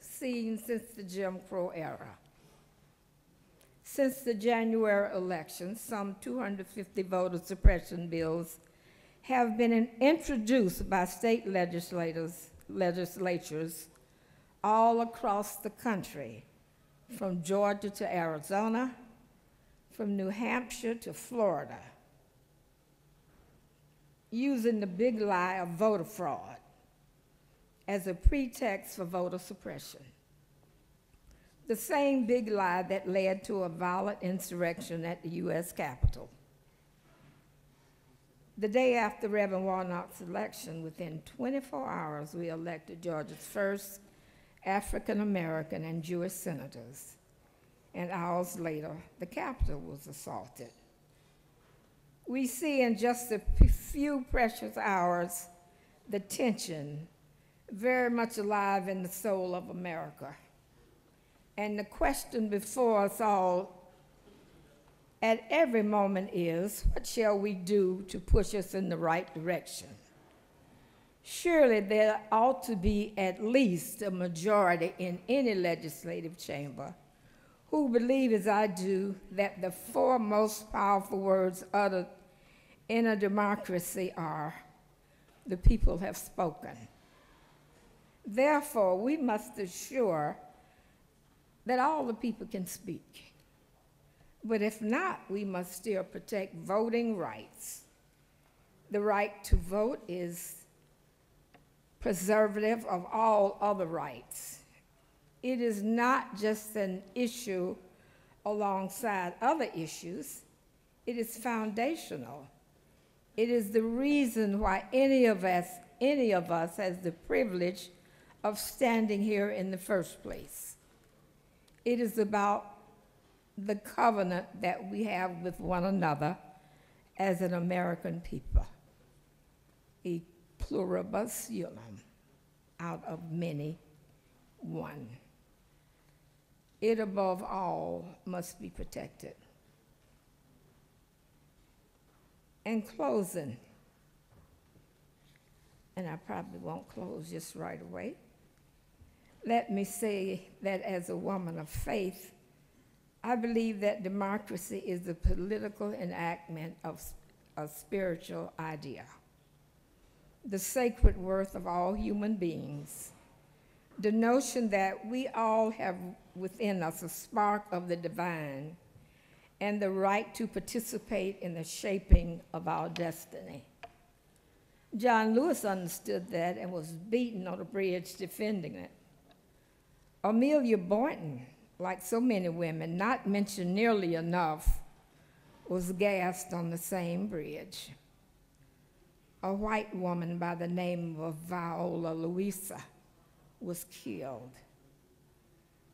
seen since the Jim Crow era. Since the January election, some 250 voter suppression bills have been introduced by state legislatures all across the country, from Georgia to Arizona, from New Hampshire to Florida, using the big lie of voter fraud as a pretext for voter suppression. The same big lie that led to a violent insurrection at the U.S. Capitol. The day after Reverend Warnock's election, within 24 hours, we elected Georgia's first African-American and Jewish senators. And hours later, the Capitol was assaulted. We see in just a few precious hours the tension very much alive in the soul of America. And the question before us all at every moment is, what shall we do to push us in the right direction? Surely there ought to be at least a majority in any legislative chamber who believe, as I do, that the four most powerful words uttered in a democracy are, the people have spoken. Therefore, we must assure that all the people can speak. But if not, we must still protect voting rights. The right to vote is preservative of all other rights. It is not just an issue alongside other issues. It is foundational. It is the reason why any of us has the privilege of standing here in the first place. It is about the covenant that we have with one another as an American people. E pluribus unum, out of many, one. It above all must be protected. In closing, and I probably won't close just right away, let me say that as a woman of faith, I believe that democracy is the political enactment of a spiritual idea, the sacred worth of all human beings, the notion that we all have within us a spark of the divine and the right to participate in the shaping of our destiny. John Lewis understood that and was beaten on a bridge defending it. Amelia Boynton, like so many women, not mentioned nearly enough, was gassed on the same bridge. A white woman by the name of Viola Louisa was killed.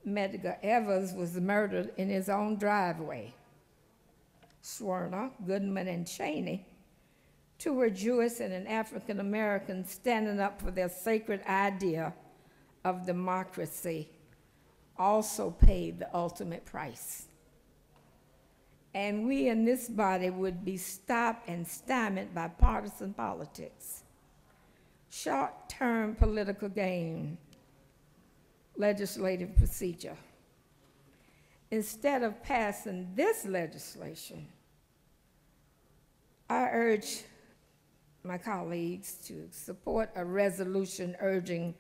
Medgar Evers was murdered in his own driveway. Swerner, Goodman, and Cheney, two were Jewish and an African American standing up for their sacred idea of democracy, also paid the ultimate price. And we in this body would be stopped and stymied by partisan politics, short-term political gain, legislative procedure. Instead of passing this legislation, I urge my colleagues to support a resolution urging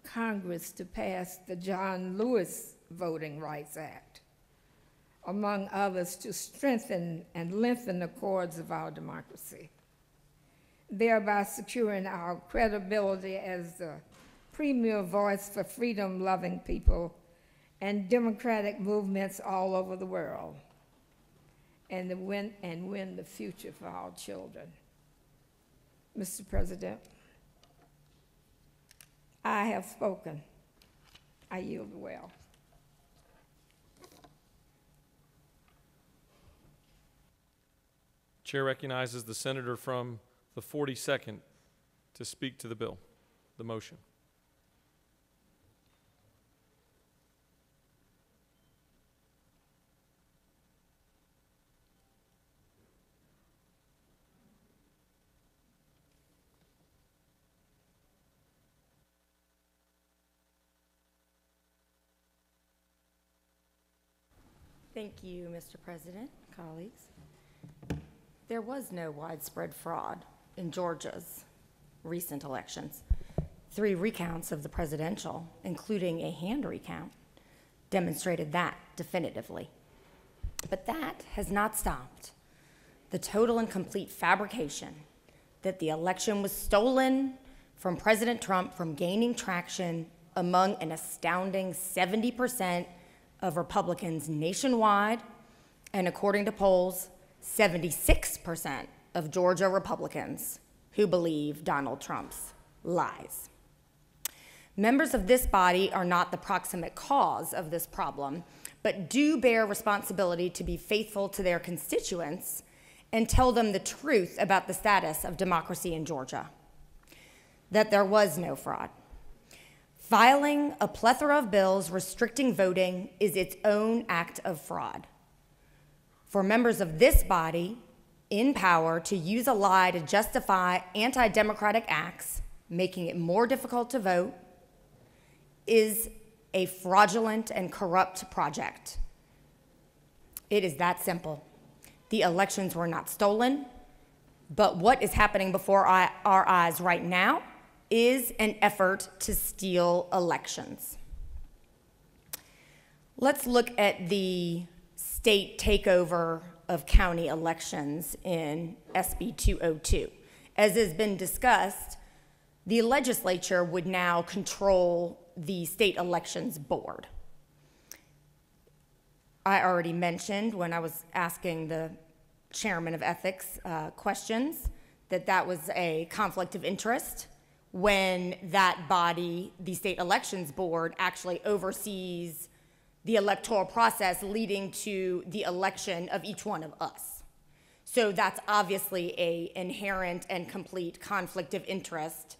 Congress to pass the John Lewis Voting Rights Act, among others, to strengthen and lengthen the cords of our democracy, thereby securing our credibility as the premier voice for freedom-loving people and democratic movements all over the world, and win the future for our children. Mr. President, I have spoken. I yield well. Chair recognizes the senator from the 42nd to speak to the bill, the motion. Thank you, Mr. President, colleagues. There was no widespread fraud in Georgia's recent elections. 3 recounts of the presidential, including a hand recount, demonstrated that definitively. But that has not stopped the total and complete fabrication that the election was stolen from President Trump from gaining traction among an astounding 70% of Republicans nationwide, and according to polls, 76% of Georgia Republicans who believe Donald Trump's lies. Members of this body are not the proximate cause of this problem, but do bear responsibility to be faithful to their constituents and tell them the truth about the status of democracy in Georgia, that there was no fraud. Filing a plethora of bills restricting voting is its own act of fraud. For members of this body in power to use a lie to justify anti-democratic acts, making it more difficult to vote, is a fraudulent and corrupt project. It is that simple. The elections were not stolen, but what is happening before our eyes right now is an effort to steal elections. Let's look at the state takeover of county elections in SB 202. As has been discussed, the legislature would now control the state elections board. I already mentioned when I was asking the chairman of ethics questions that that was a conflict of interest when that body, the state elections board, actually oversees the electoral process leading to the election of each one of us. So that's obviously an inherent and complete conflict of interest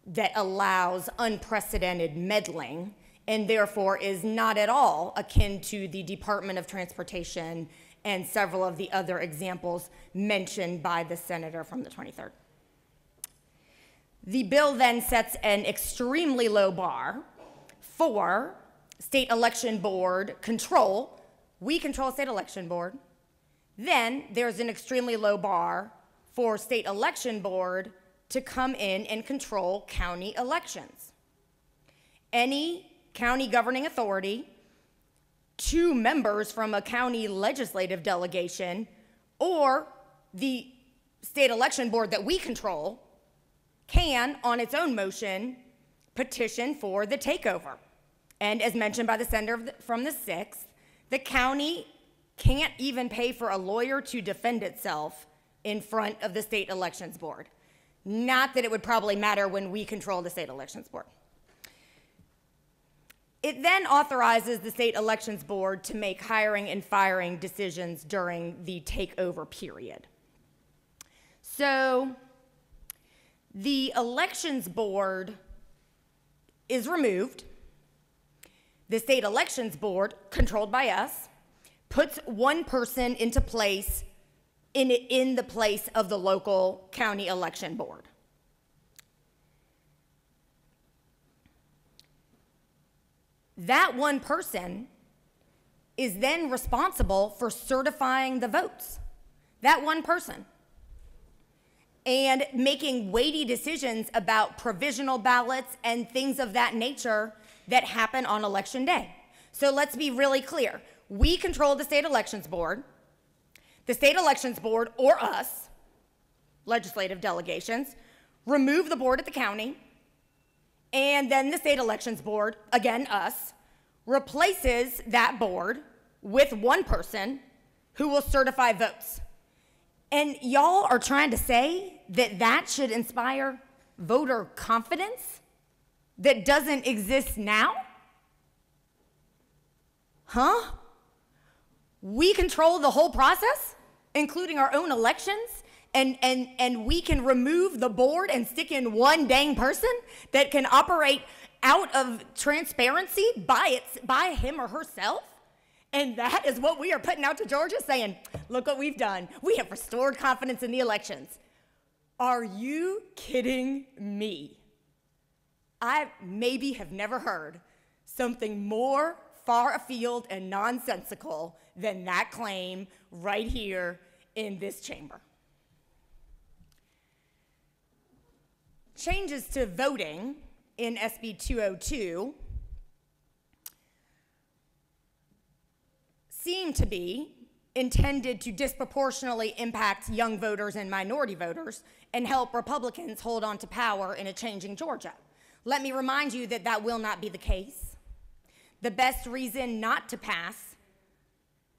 that allows unprecedented meddling and therefore is not at all akin to the Department of Transportation and several of the other examples mentioned by the senator from the 23rd. The bill then sets an extremely low bar for state election board control. We control state election board. Then there's an extremely low bar for state election board to come in and control county elections. Any county governing authority, 2 members from a county legislative delegation, or the state election board that we control can, on its own motion, petition for the takeover. And as mentioned by the senator from the 6th, the county can't even pay for a lawyer to defend itself in front of the state elections board. Not that it would probably matter when we control the state elections board. It then authorizes the state elections board to make hiring and firing decisions during the takeover period. So the elections board is removed. The state elections board, controlled by us, puts one person into place in the place of the local county election board. That one person is then responsible for certifying the votes. That one person. And making weighty decisions about provisional ballots and things of that nature that happen on election day. So let's be really clear. We control the state elections board. The state elections board, or us, legislative delegations, remove the board at the county, and then the state elections board, again us, replaces that board with one person who will certify votes. And y'all are trying to say that that should inspire voter confidence that doesn't exist now? Huh? We control the whole process, including our own elections, and we can remove the board and stick in one dang person that can operate out of transparency by him or herself? And that is what we are putting out to Georgia, saying, look what we've done. We have restored confidence in the elections. Are you kidding me? I maybe have never heard something more far afield and nonsensical than that claim right here in this chamber. Changes to voting in SB 202 seem to be intended to disproportionately impact young voters and minority voters and help Republicans hold on to power in a changing Georgia. Let me remind you that that will not be the case. The best reason not to pass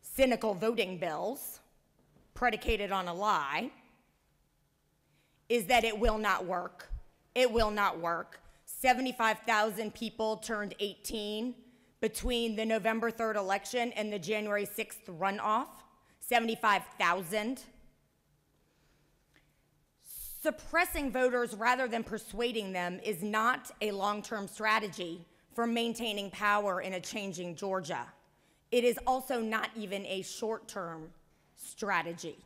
cynical voting bills predicated on a lie is that it will not work. It will not work. 75,000 people turned 18 between the November 3rd election and the January 6th runoff. 75,000. Suppressing voters rather than persuading them is not a long-term strategy for maintaining power in a changing Georgia. It is also not even a short-term strategy.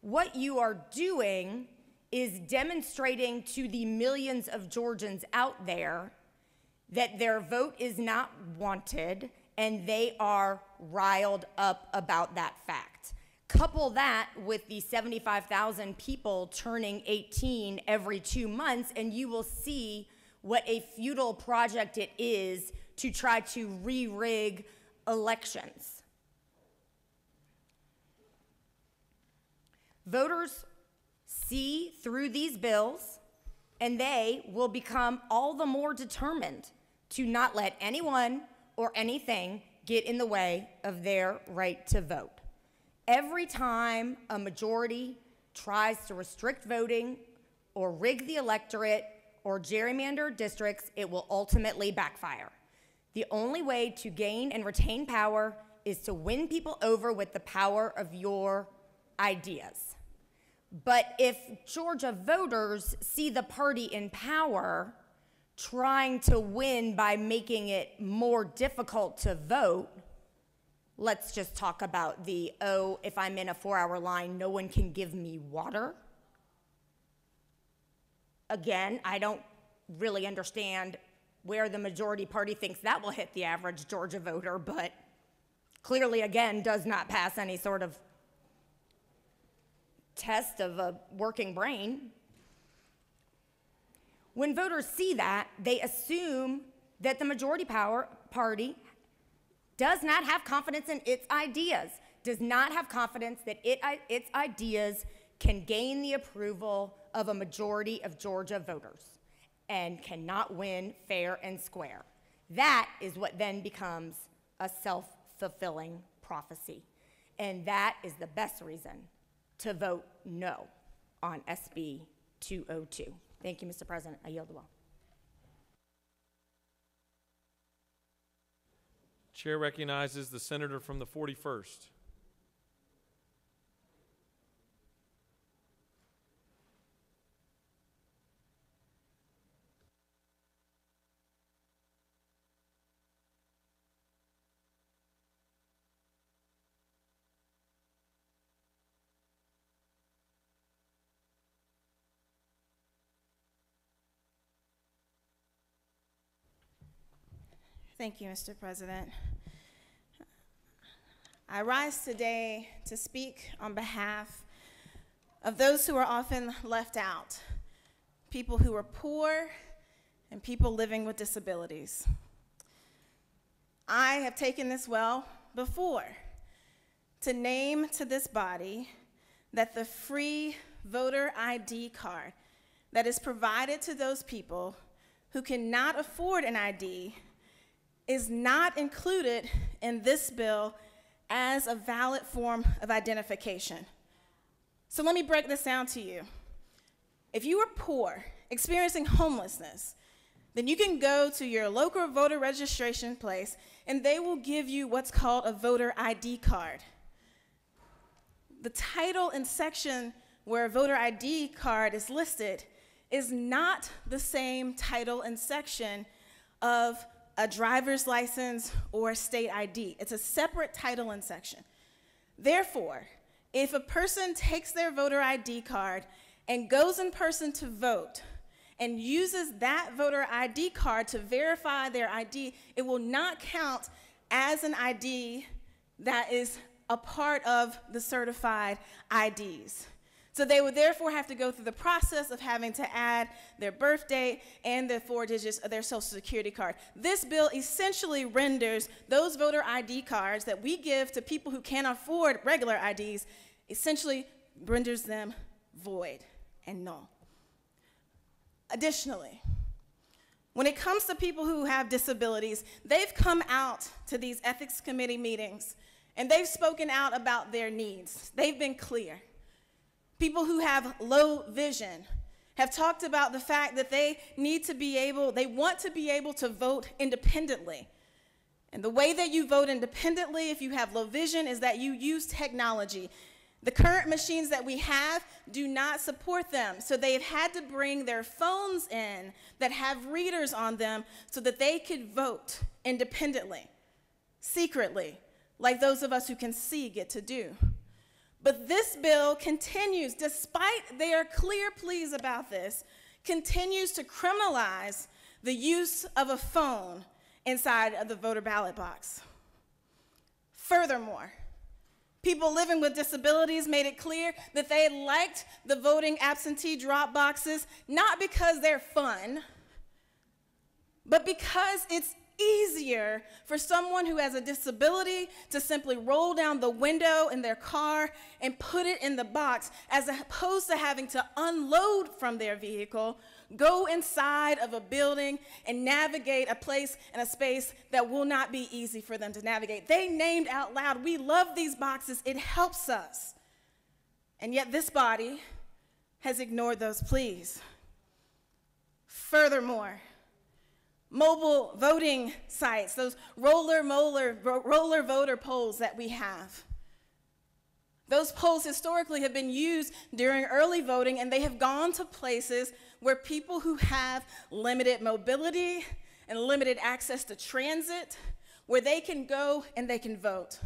What you are doing is demonstrating to the millions of Georgians out there that their vote is not wanted and they are riled up about that fact. Couple that with the 75,000 people turning 18 every 2 months, and you will see what a futile project it is to try to re-rig elections. Voters see through these bills, and they will become all the more determined to not let anyone or anything get in the way of their right to vote. Every time a majority tries to restrict voting or rig the electorate or gerrymander districts, it will ultimately backfire. The only way to gain and retain power is to win people over with the power of your ideas. But if Georgia voters see the party in power trying to win by making it more difficult to vote, let's just talk about the, oh, if I'm in a 4-hour line, no one can give me water. Again, I don't really understand where the majority party thinks that will hit the average Georgia voter, but clearly, again, does not pass any sort of test of a working brain. When voters see that, they assume that the majority party does not have confidence in its ideas, does not have confidence that its ideas can gain the approval of a majority of Georgia voters and cannot win fair and square. That is what then becomes a self-fulfilling prophecy. And that is the best reason to vote no on SB 202. Thank you, Mr. President. I yield the ball. Chair recognizes the senator from the 41st. Thank you, Mr. President. I rise today to speak on behalf of those who are often left out, people who are poor and people living with disabilities. I have taken this well before to name to this body that the free voter ID card that is provided to those people who cannot afford an ID is not included in this bill as a valid form of identification. So let me break this down to you. If you are poor, experiencing homelessness, then you can go to your local voter registration place and they will give you what's called a voter ID card. The title and section where a voter ID card is listed is not the same title and section of a driver's license or a state ID. It's a separate title and section. Therefore, if a person takes their voter ID card and goes in person to vote and uses that voter ID card to verify their ID, it will not count as an ID that is a part of the certified IDs. So they would therefore have to go through the process of having to add their birth date and the 4 digits of their social security card. This bill essentially renders those voter ID cards that we give to people who can't afford regular IDs, essentially renders them void and null. Additionally, when it comes to people who have disabilities, they've come out to these ethics committee meetings and they've spoken out about their needs. They've been clear. People who have low vision have talked about the fact that they want to be able to vote independently. And the way that you vote independently if you have low vision is that you use technology. The current machines that we have do not support them, so they've had to bring their phones in that have readers on them so that they could vote independently, secretly, like those of us who can see get to do. But this bill continues, despite their clear pleas about this, continues to criminalize the use of a phone inside of the voter ballot box. Furthermore, people living with disabilities made it clear that they liked the voting absentee drop boxes, not because they're fun, but because it's easier for someone who has a disability to simply roll down the window in their car and put it in the box, as opposed to having to unload from their vehicle, go inside of a building and navigate a place and a space that will not be easy for them to navigate. They named out loud, we love these boxes, it helps us. And yet this body has ignored those pleas. Furthermore, mobile voting sites, those roller voter polls that we have. Those polls historically have been used during early voting, and they have gone to places where people who have limited mobility and limited access to transit, where they can go and they can vote.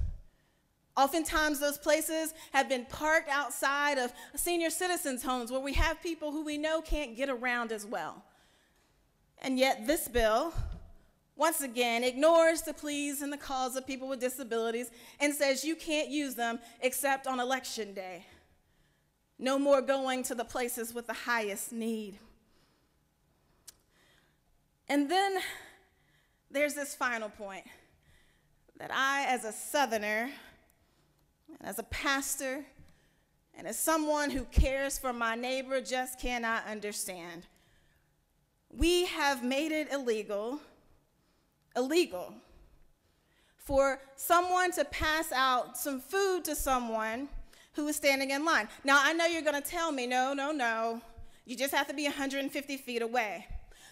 Oftentimes those places have been parked outside of senior citizens' homes where we have people who we know can't get around as well. And yet this bill, once again, ignores the pleas and the calls of people with disabilities and says you can't use them except on election day. No more going to the places with the highest need. And then there's this final point that I, as a Southerner, and as a pastor, and as someone who cares for my neighbor, just cannot understand. We have made it illegal illegal for someone to pass out some food to someone who is standing in line. Now, I know you're going to tell me, no, you just have to be 150 feet away.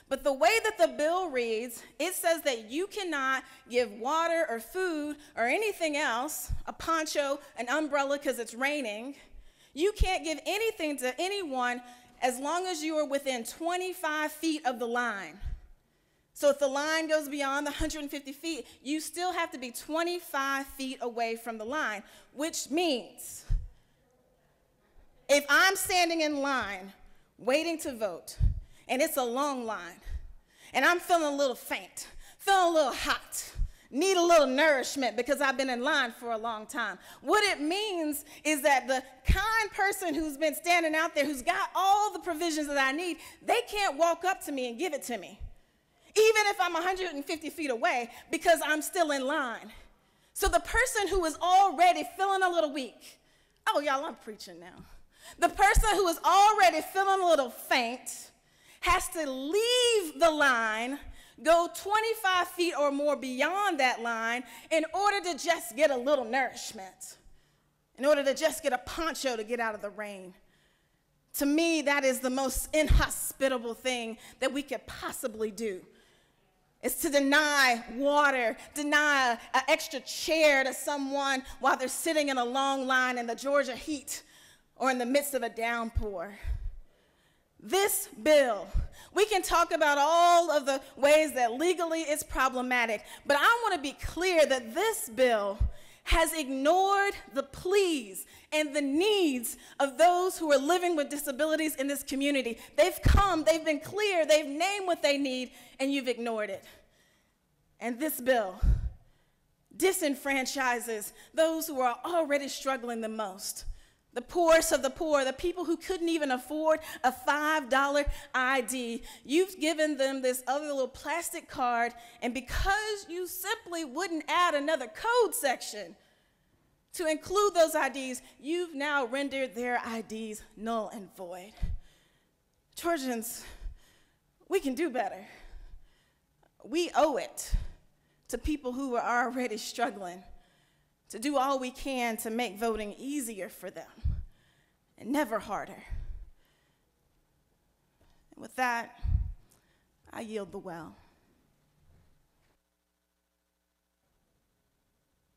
But the way that the bill reads, it says that you cannot give water or food or anything else, a poncho, an umbrella because it's raining. You can't give anything to anyone as long as you are within 25 feet of the line. So if the line goes beyond the 150 feet, you still have to be 25 feet away from the line, which means if I'm standing in line waiting to vote, and it's a long line, and I'm feeling a little faint, feeling a little hot, need a little nourishment because I've been in line for a long time. What it means is that the kind person who's been standing out there, who's got all the provisions that I need, they can't walk up to me and give it to me, even if I'm 150 feet away, because I'm still in line. So the person who is already feeling a little weak, oh, y'all, I'm preaching now. The person who is already feeling a little faint has to leave the line, go 25 feet or more beyond that line in order to just get a little nourishment, in order to just get a poncho to get out of the rain. To me, that is the most inhospitable thing that we could possibly do. It's to deny water, deny an extra chair to someone while they're sitting in a long line in the Georgia heat or in the midst of a downpour. This bill, we can talk about all of the ways that legally it's problematic, but I want to be clear that this bill has ignored the pleas and the needs of those who are living with disabilities in this community. They've come, they've been clear, they've named what they need, and you've ignored it. And this bill disenfranchises those who are already struggling the most. The poorest of the poor, the people who couldn't even afford a $5 ID. You've given them this other little plastic card, and because you simply wouldn't add another code section to include those IDs, you've now rendered their IDs null and void. Georgians, we can do better. We owe it to people who are already struggling to do all we can to make voting easier for them and never harder. And with that, I yield the well.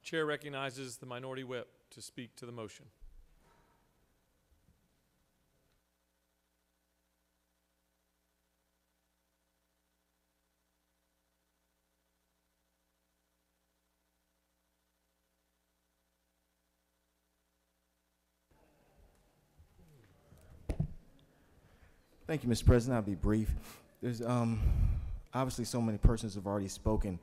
Chair recognizes the minority whip to speak to the motion. Thank you, Mr. President. I'll be brief. There's obviously so many persons have already spoken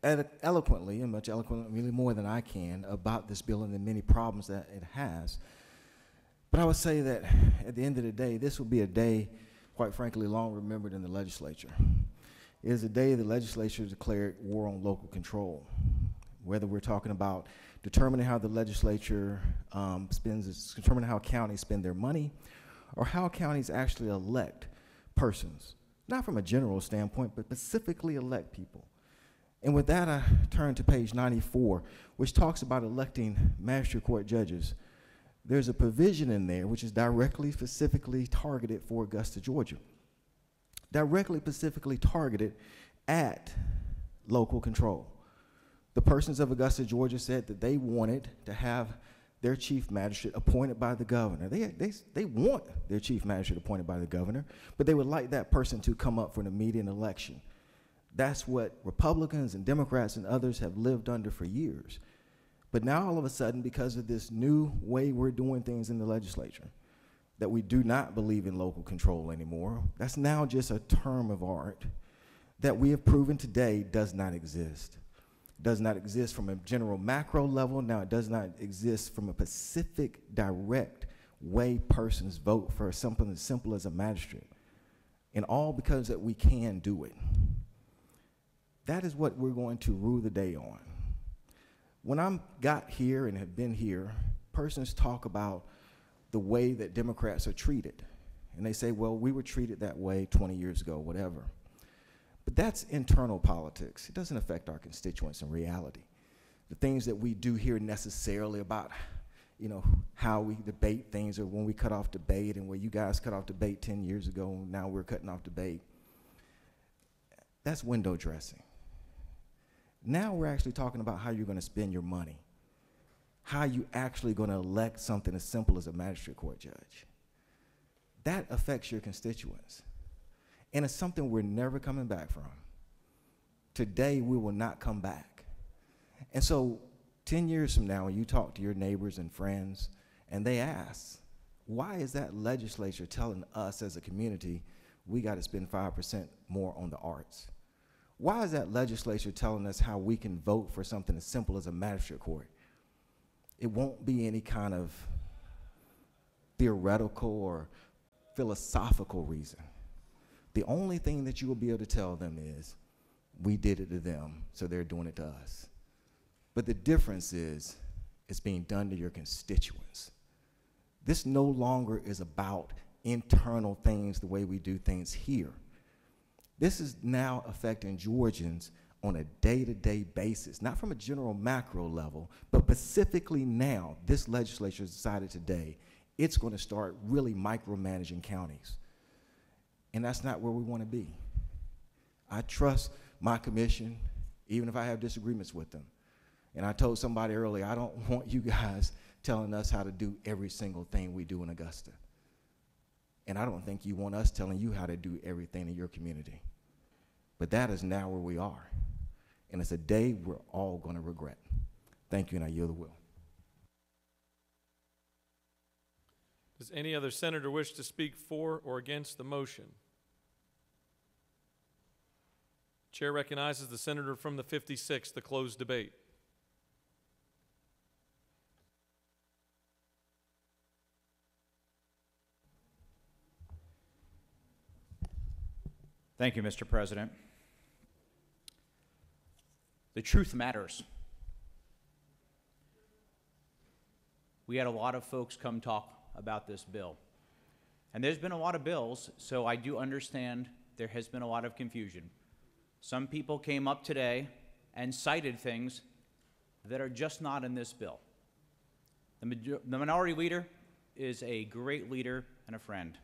eloquently, and much eloquently, really more than I can, about this bill and the many problems that it has. But I would say that at the end of the day, this will be a day, quite frankly, long remembered in the legislature. It is a day the legislature declared war on local control. Whether we're talking about determining how the legislature determining how counties spend their money, or how counties actually elect persons, not from a general standpoint, but specifically elect people. And with that, I turn to page 94, which talks about electing magistrate court judges. There's a provision in there which is directly, specifically targeted for Augusta, Georgia. Directly, specifically targeted at local control. The persons of Augusta, Georgia said that they wanted to have their chief magistrate appointed by the governor. They want their chief magistrate appointed by the governor, but they would like that person to come up for an immediate election. That's what Republicans and Democrats and others have lived under for years. But now all of a sudden, because of this new way we're doing things in the legislature, that we do not believe in local control anymore, that's now just a term of art that we have proven today does not exist. Does not exist from a general macro level. Now it does not exist from a specific, direct way persons vote for something as simple as a magistrate. And all because that we can do it. That is what we're going to rule the day on. When I got here and have been here, persons talk about the way that Democrats are treated. And they say, well, we were treated that way 20 years ago, whatever. But that's internal politics. It doesn't affect our constituents in reality. The things that we do here necessarily about, you know, how we debate things, or when we cut off debate, and where you guys cut off debate 10 years ago, and now we're cutting off debate, that's window dressing. Now we're actually talking about how you're going to spend your money, how you actually going to elect something as simple as a magistrate court judge. That affects your constituents. And it's something we're never coming back from. Today, we will not come back. And so 10 years from now, when you talk to your neighbors and friends, and they ask, why is that legislature telling us as a community we got to spend 5% more on the arts? Why is that legislature telling us how we can vote for something as simple as a magistrate court? It won't be any kind of theoretical or philosophical reason. The only thing that you will be able to tell them is, we did it to them, so they're doing it to us. But the difference is, it's being done to your constituents. This no longer is about internal things the way we do things here. This is now affecting Georgians on a day-to-day basis, not from a general macro level, but specifically now, this legislature has decided today, it's going to start really micromanaging counties. And that's not where we want to be. I trust my commission, even if I have disagreements with them. And I told somebody earlier, I don't want you guys telling us how to do every single thing we do in Augusta. And I don't think you want us telling you how to do everything in your community. But that is now where we are. And it's a day we're all going to regret. Thank you, and I yield the will. Does any other senator wish to speak for or against the motion? Chair recognizes the senator from the 56th to close debate. Thank you, Mr. President. The truth matters. We had a lot of folks come talk about this bill. And there's been a lot of bills, so I do understand there has been a lot of confusion. Some people came up today and cited things that are just not in this bill. The minority leader is a great leader and a friend.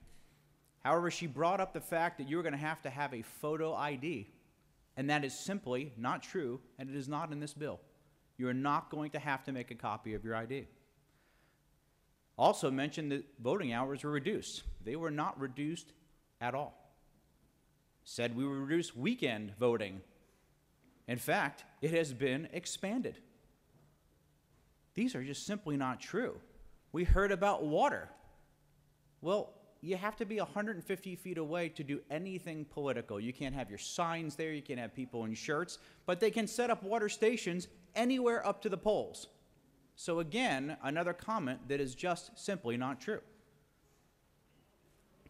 However, she brought up the fact that you're going to have a photo ID, and that is simply not true, and it is not in this bill. You're not going to have to make a copy of your ID. Also mentioned that voting hours were reduced. They were not reduced at all. Said we would reduce weekend voting. In fact, it has been expanded. These are just simply not true. We heard about water. Well, you have to be 150 feet away to do anything political. You can't have your signs there, you can't have people in shirts, but they can set up water stations anywhere up to the polls. So again, another comment that is just simply not true.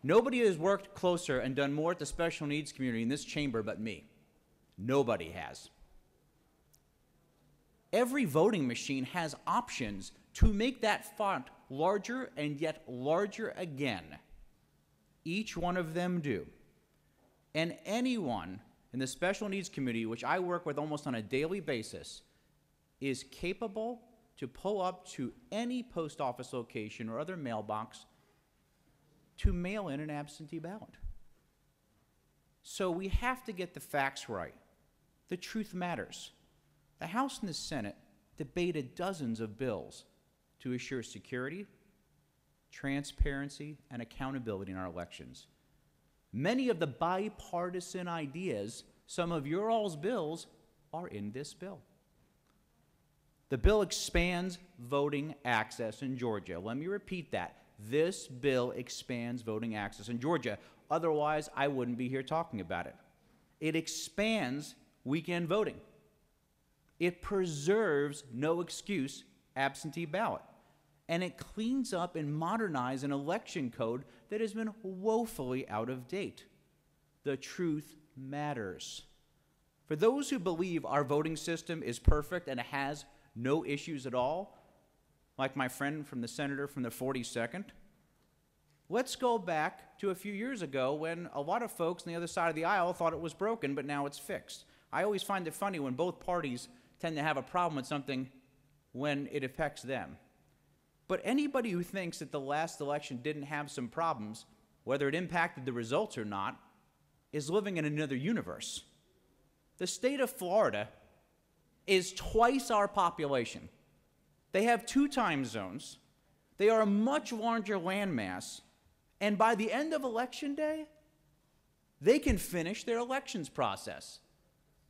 Nobody has worked closer and done more at the special needs community in this chamber but me. Nobody has. Every voting machine has options to make that font larger and yet larger again. Each one of them do. And anyone in the special needs community, which I work with almost on a daily basis, is capable to pull up to any post office location or other mailbox to mail in an absentee ballot. So we have to get the facts right. The truth matters. The House and the Senate debated dozens of bills to assure security, transparency, and accountability in our elections. Many of the bipartisan ideas, some of your all's bills, are in this bill. The bill expands voting access in Georgia. Let me repeat that. This bill expands voting access in Georgia. Otherwise, I wouldn't be here talking about it. It expands weekend voting. It preserves no excuse absentee ballot. And it cleans up and modernizes an election code that has been woefully out of date. The truth matters. For those who believe our voting system is perfect and has no issues at all, like my friend from the senator from the 42nd, Let's go back to a few years ago when a lot of folks on the other side of the aisle thought it was broken, but now it's fixed. I always find it funny when both parties tend to have a problem with something when it affects them. But anybody who thinks that the last election didn't have some problems, whether it impacted the results or not, is living in another universe. The state of Florida is twice our population. They have 2 time zones. They are a much larger landmass. And by the end of Election Day, they can finish their elections process.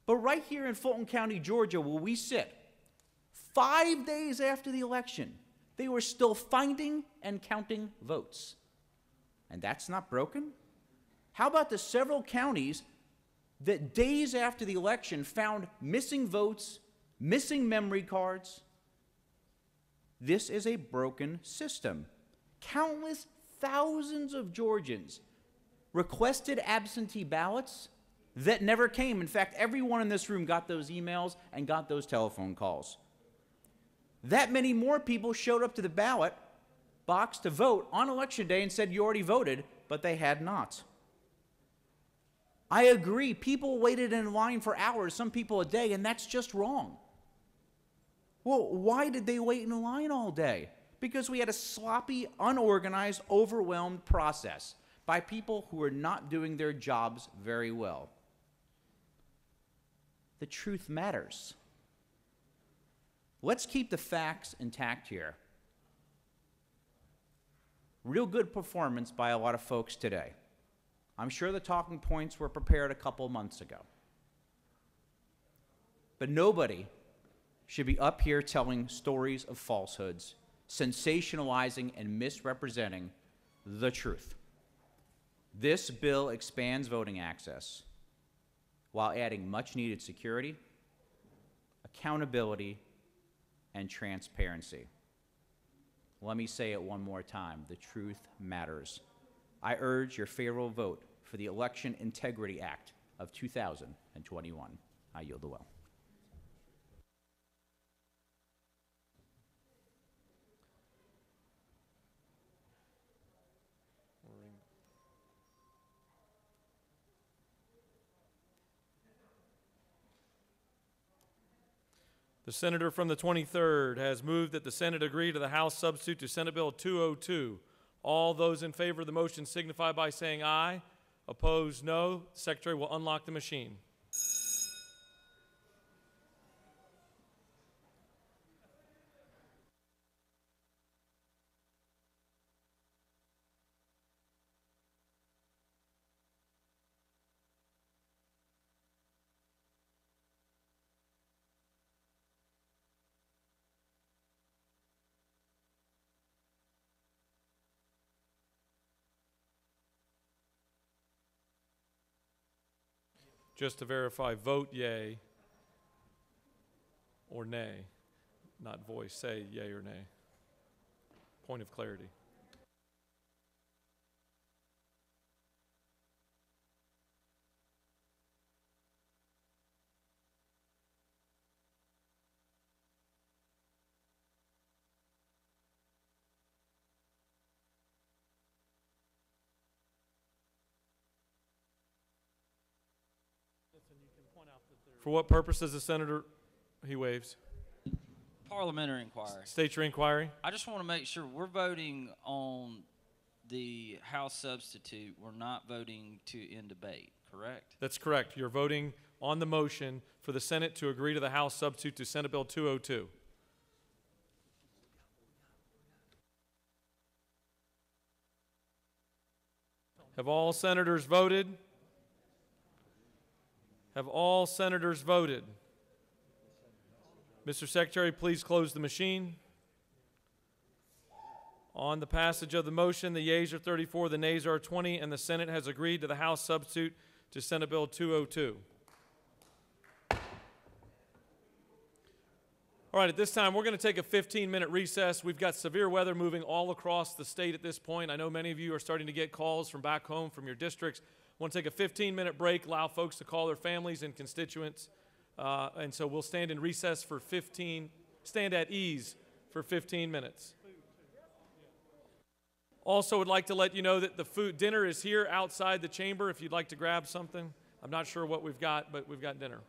But right here in Fulton County, Georgia, where we sit, 5 days after the election, they were still finding and counting votes. And that's not broken? How about the several counties that days after the election found missing votes, missing memory cards? This is a broken system. Countless thousands of Georgians requested absentee ballots that never came. In fact, everyone in this room got those emails and got those telephone calls. That many more people showed up to the ballot box to vote on Election Day and said you already voted, but they had not. I agree, people waited in line for hours, some people a day, and that's just wrong. Well, why did they wait in line all day? Because we had a sloppy, unorganized, overwhelmed process by people who were not doing their jobs very well. The truth matters. Let's keep the facts intact here. Real good performance by a lot of folks today. I'm sure the talking points were prepared a couple months ago. But nobody should be up here telling stories of falsehoods, sensationalizing and misrepresenting the truth. This bill expands voting access while adding much-needed security, accountability, and transparency. Let me say it one more time. The truth matters. I urge your favorable vote for the Election Integrity Act of 2021. I yield the well. The senator from the 23rd has moved that the Senate agree to the House substitute to Senate Bill 202. All those in favor of the motion signify by saying aye. Opposed, no. The Secretary will unlock the machine. Just to verify, vote yea or nay, not voice. Say yea or nay. Point of clarity. For what purpose does the senator, he waves? Parliamentary inquiry. State your inquiry. I just want to make sure we're voting on the House substitute. We're not voting to end debate, correct? That's correct. You're voting on the motion for the Senate to agree to the House substitute to Senate Bill 202. Have all senators voted? Have all senators voted? Mr. Secretary, please close the machine. On the passage of the motion, the yeas are 34, the nays are 20, and the Senate has agreed to the House substitute to Senate Bill 202. All right, at this time, we're going to take a 15-minute recess. We've got severe weather moving all across the state at this point. I know many of you are starting to get calls from back home from your districts. I want to take a 15-minute break, allow folks to call their families and constituents. And so we'll stand in recess for stand at ease for 15 minutes. Also would like to let you know that the dinner is here outside the chamber if you'd like to grab something. I'm not sure what we've got, but we've got dinner.